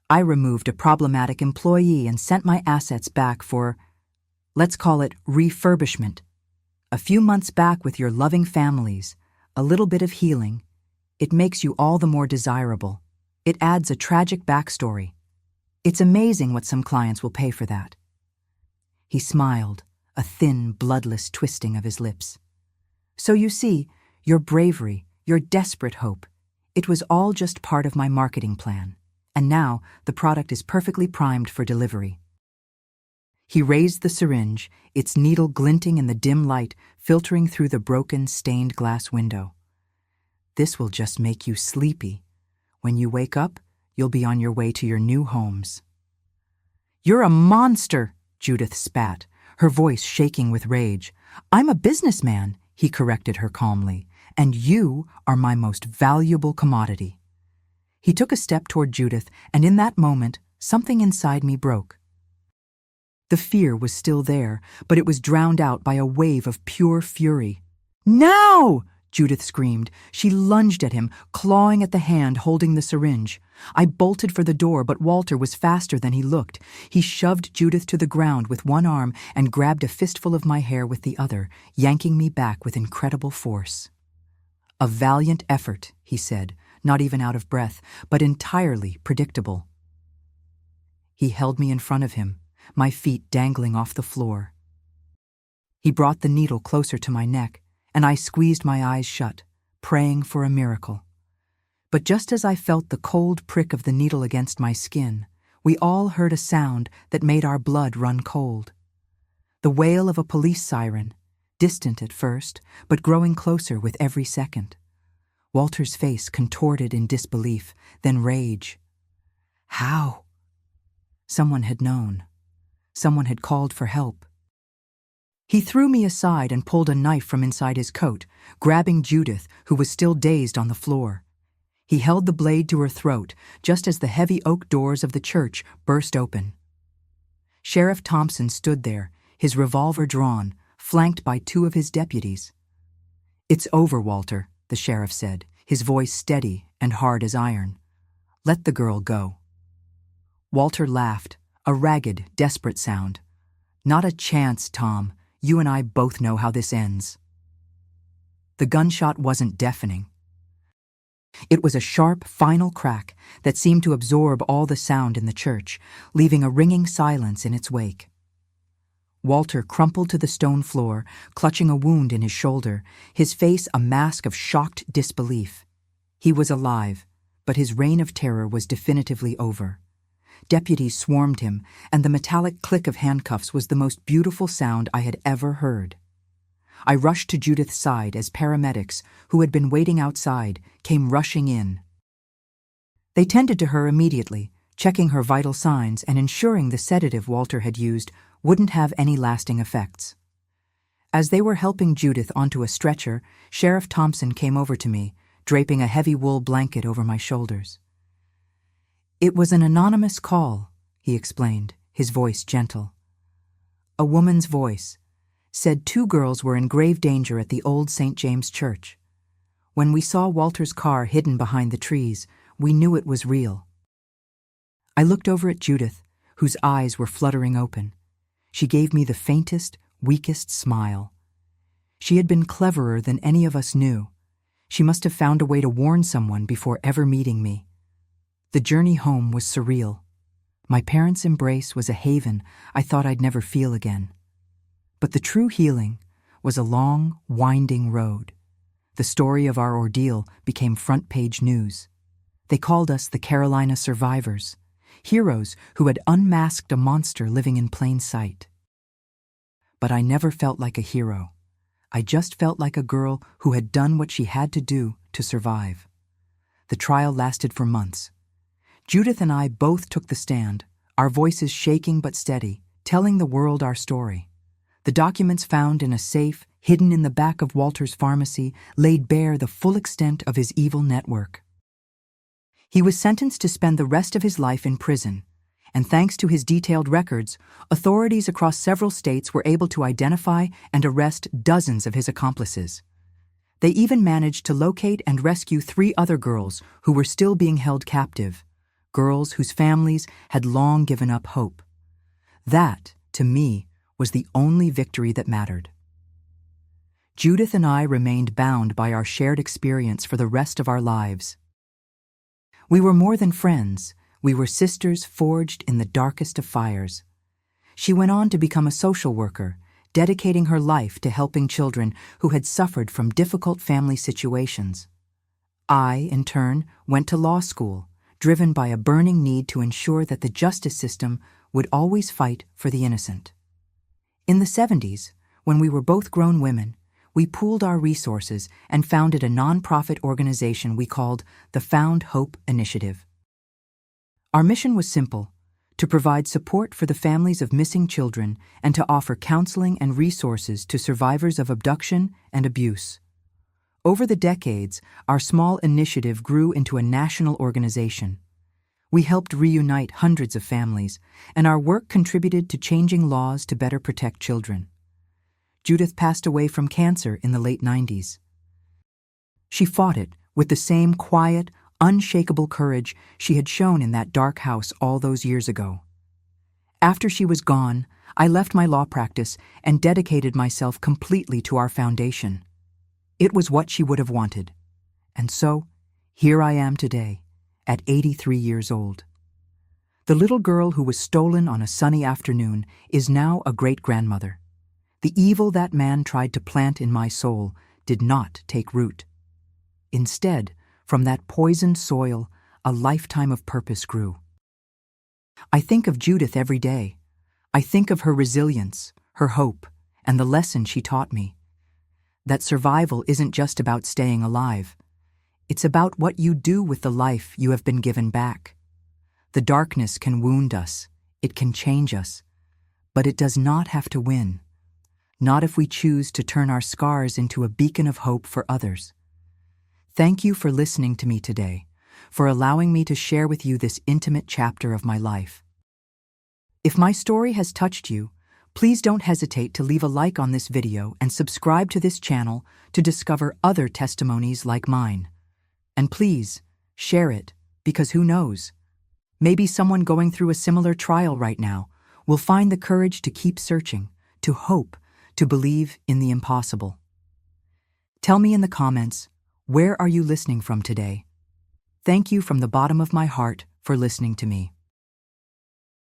I removed a problematic employee and sent my assets back for, let's call it refurbishment. A few months back with your loving families, a little bit of healing. It makes you all the more desirable. It adds a tragic backstory. It's amazing what some clients will pay for that." He smiled, a thin, bloodless twisting of his lips. "So you see, your bravery, your desperate hope, it was all just part of my marketing plan. And now the product is perfectly primed for delivery." He raised the syringe, its needle glinting in the dim light filtering through the broken, stained glass window. "This will just make you sleepy. When you wake up, you'll be on your way to your new homes." "You're a monster," Judith spat, her voice shaking with rage. "I'm a businessman," he corrected her calmly, "and you are my most valuable commodity." He took a step toward Judith, and in that moment, something inside me broke. The fear was still there, but it was drowned out by a wave of pure fury. "Now!" Judith screamed. She lunged at him, clawing at the hand holding the syringe. I bolted for the door, but Walter was faster than he looked. He shoved Judith to the ground with one arm and grabbed a fistful of my hair with the other, yanking me back with incredible force. "A valiant effort," he said, not even out of breath, but entirely predictable. He held me in front of him, my feet dangling off the floor. He brought the needle closer to my neck, and I squeezed my eyes shut, praying for a miracle. But just as I felt the cold prick of the needle against my skin, we all heard a sound that made our blood run cold. The wail of a police siren, distant at first, but growing closer with every second. Walter's face contorted in disbelief, then rage. How? Someone had known. Someone had called for help. He threw me aside and pulled a knife from inside his coat, grabbing Judith, who was still dazed on the floor. He held the blade to her throat just as the heavy oak doors of the church burst open. Sheriff Thompson stood there, his revolver drawn, flanked by 2 of his deputies. "It's over, Walter," the sheriff said, his voice steady and hard as iron. "Let the girl go." Walter laughed, a ragged, desperate sound. "Not a chance, Tom. You and I both know how this ends." The gunshot wasn't deafening. It was a sharp, final crack that seemed to absorb all the sound in the church, leaving a ringing silence in its wake. Walter crumpled to the stone floor, clutching a wound in his shoulder, his face a mask of shocked disbelief. He was alive, but his reign of terror was definitively over. Deputies swarmed him, and the metallic click of handcuffs was the most beautiful sound I had ever heard. I rushed to Judith's side as paramedics, who had been waiting outside, came rushing in. They tended to her immediately, checking her vital signs and ensuring the sedative Walter had used wouldn't have any lasting effects. As they were helping Judith onto a stretcher, Sheriff Thompson came over to me, draping a heavy wool blanket over my shoulders. "It was an anonymous call," he explained, his voice gentle. "A woman's voice. Said 2 girls were in grave danger at the old St. James Church. When we saw Walter's car hidden behind the trees, we knew it was real." I looked over at Judith, whose eyes were fluttering open. She gave me the faintest, weakest smile. She had been cleverer than any of us knew. She must have found a way to warn someone before ever meeting me. The journey home was surreal. My parents' embrace was a haven I thought I'd never feel again. But the true healing was a long, winding road. The story of our ordeal became front-page news. They called us the Carolina Survivors, heroes who had unmasked a monster living in plain sight. But I never felt like a hero. I just felt like a girl who had done what she had to do to survive. The trial lasted for months. Judith and I both took the stand, our voices shaking but steady, telling the world our story. The documents found in a safe, hidden in the back of Walter's pharmacy, laid bare the full extent of his evil network. He was sentenced to spend the rest of his life in prison, and thanks to his detailed records, authorities across several states were able to identify and arrest dozens of his accomplices. They even managed to locate and rescue 3 other girls who were still being held captive, girls whose families had long given up hope. That, to me, was the only victory that mattered. Judith and I remained bound by our shared experience for the rest of our lives. We were more than friends. We were sisters forged in the darkest of fires. She went on to become a social worker, dedicating her life to helping children who had suffered from difficult family situations. I, in turn, went to law school, driven by a burning need to ensure that the justice system would always fight for the innocent. In the 70s, when we were both grown women, we pooled our resources and founded a nonprofit organization we called the Found Hope Initiative. Our mission was simple: to provide support for the families of missing children and to offer counseling and resources to survivors of abduction and abuse. Over the decades, our small initiative grew into a national organization. We helped reunite hundreds of families, and our work contributed to changing laws to better protect children. Judith passed away from cancer in the late 90s. She fought it with the same quiet, unshakable courage she had shown in that dark house all those years ago. After she was gone, I left my law practice and dedicated myself completely to our foundation. It was what she would have wanted. And so, here I am today, at 83 years old. The little girl who was stolen on a sunny afternoon is now a great-grandmother. The evil that man tried to plant in my soul did not take root. Instead, from that poisoned soil, a lifetime of purpose grew. I think of Judith every day. I think of her resilience, her hope, and the lesson she taught me. That survival isn't just about staying alive. It's about what you do with the life you have been given back. The darkness can wound us, it can change us, but it does not have to win. not if we choose to turn our scars into a beacon of hope for others. Thank you for listening to me today, for allowing me to share with you this intimate chapter of my life. If my story has touched you, please don't hesitate to leave a like on this video and subscribe to this channel to discover other testimonies like mine. And please, share it, because who knows? Maybe someone going through a similar trial right now will find the courage to keep searching, to hope, to believe in the impossible. Tell me in the comments, where are you listening from today? Thank you from the bottom of my heart for listening to me.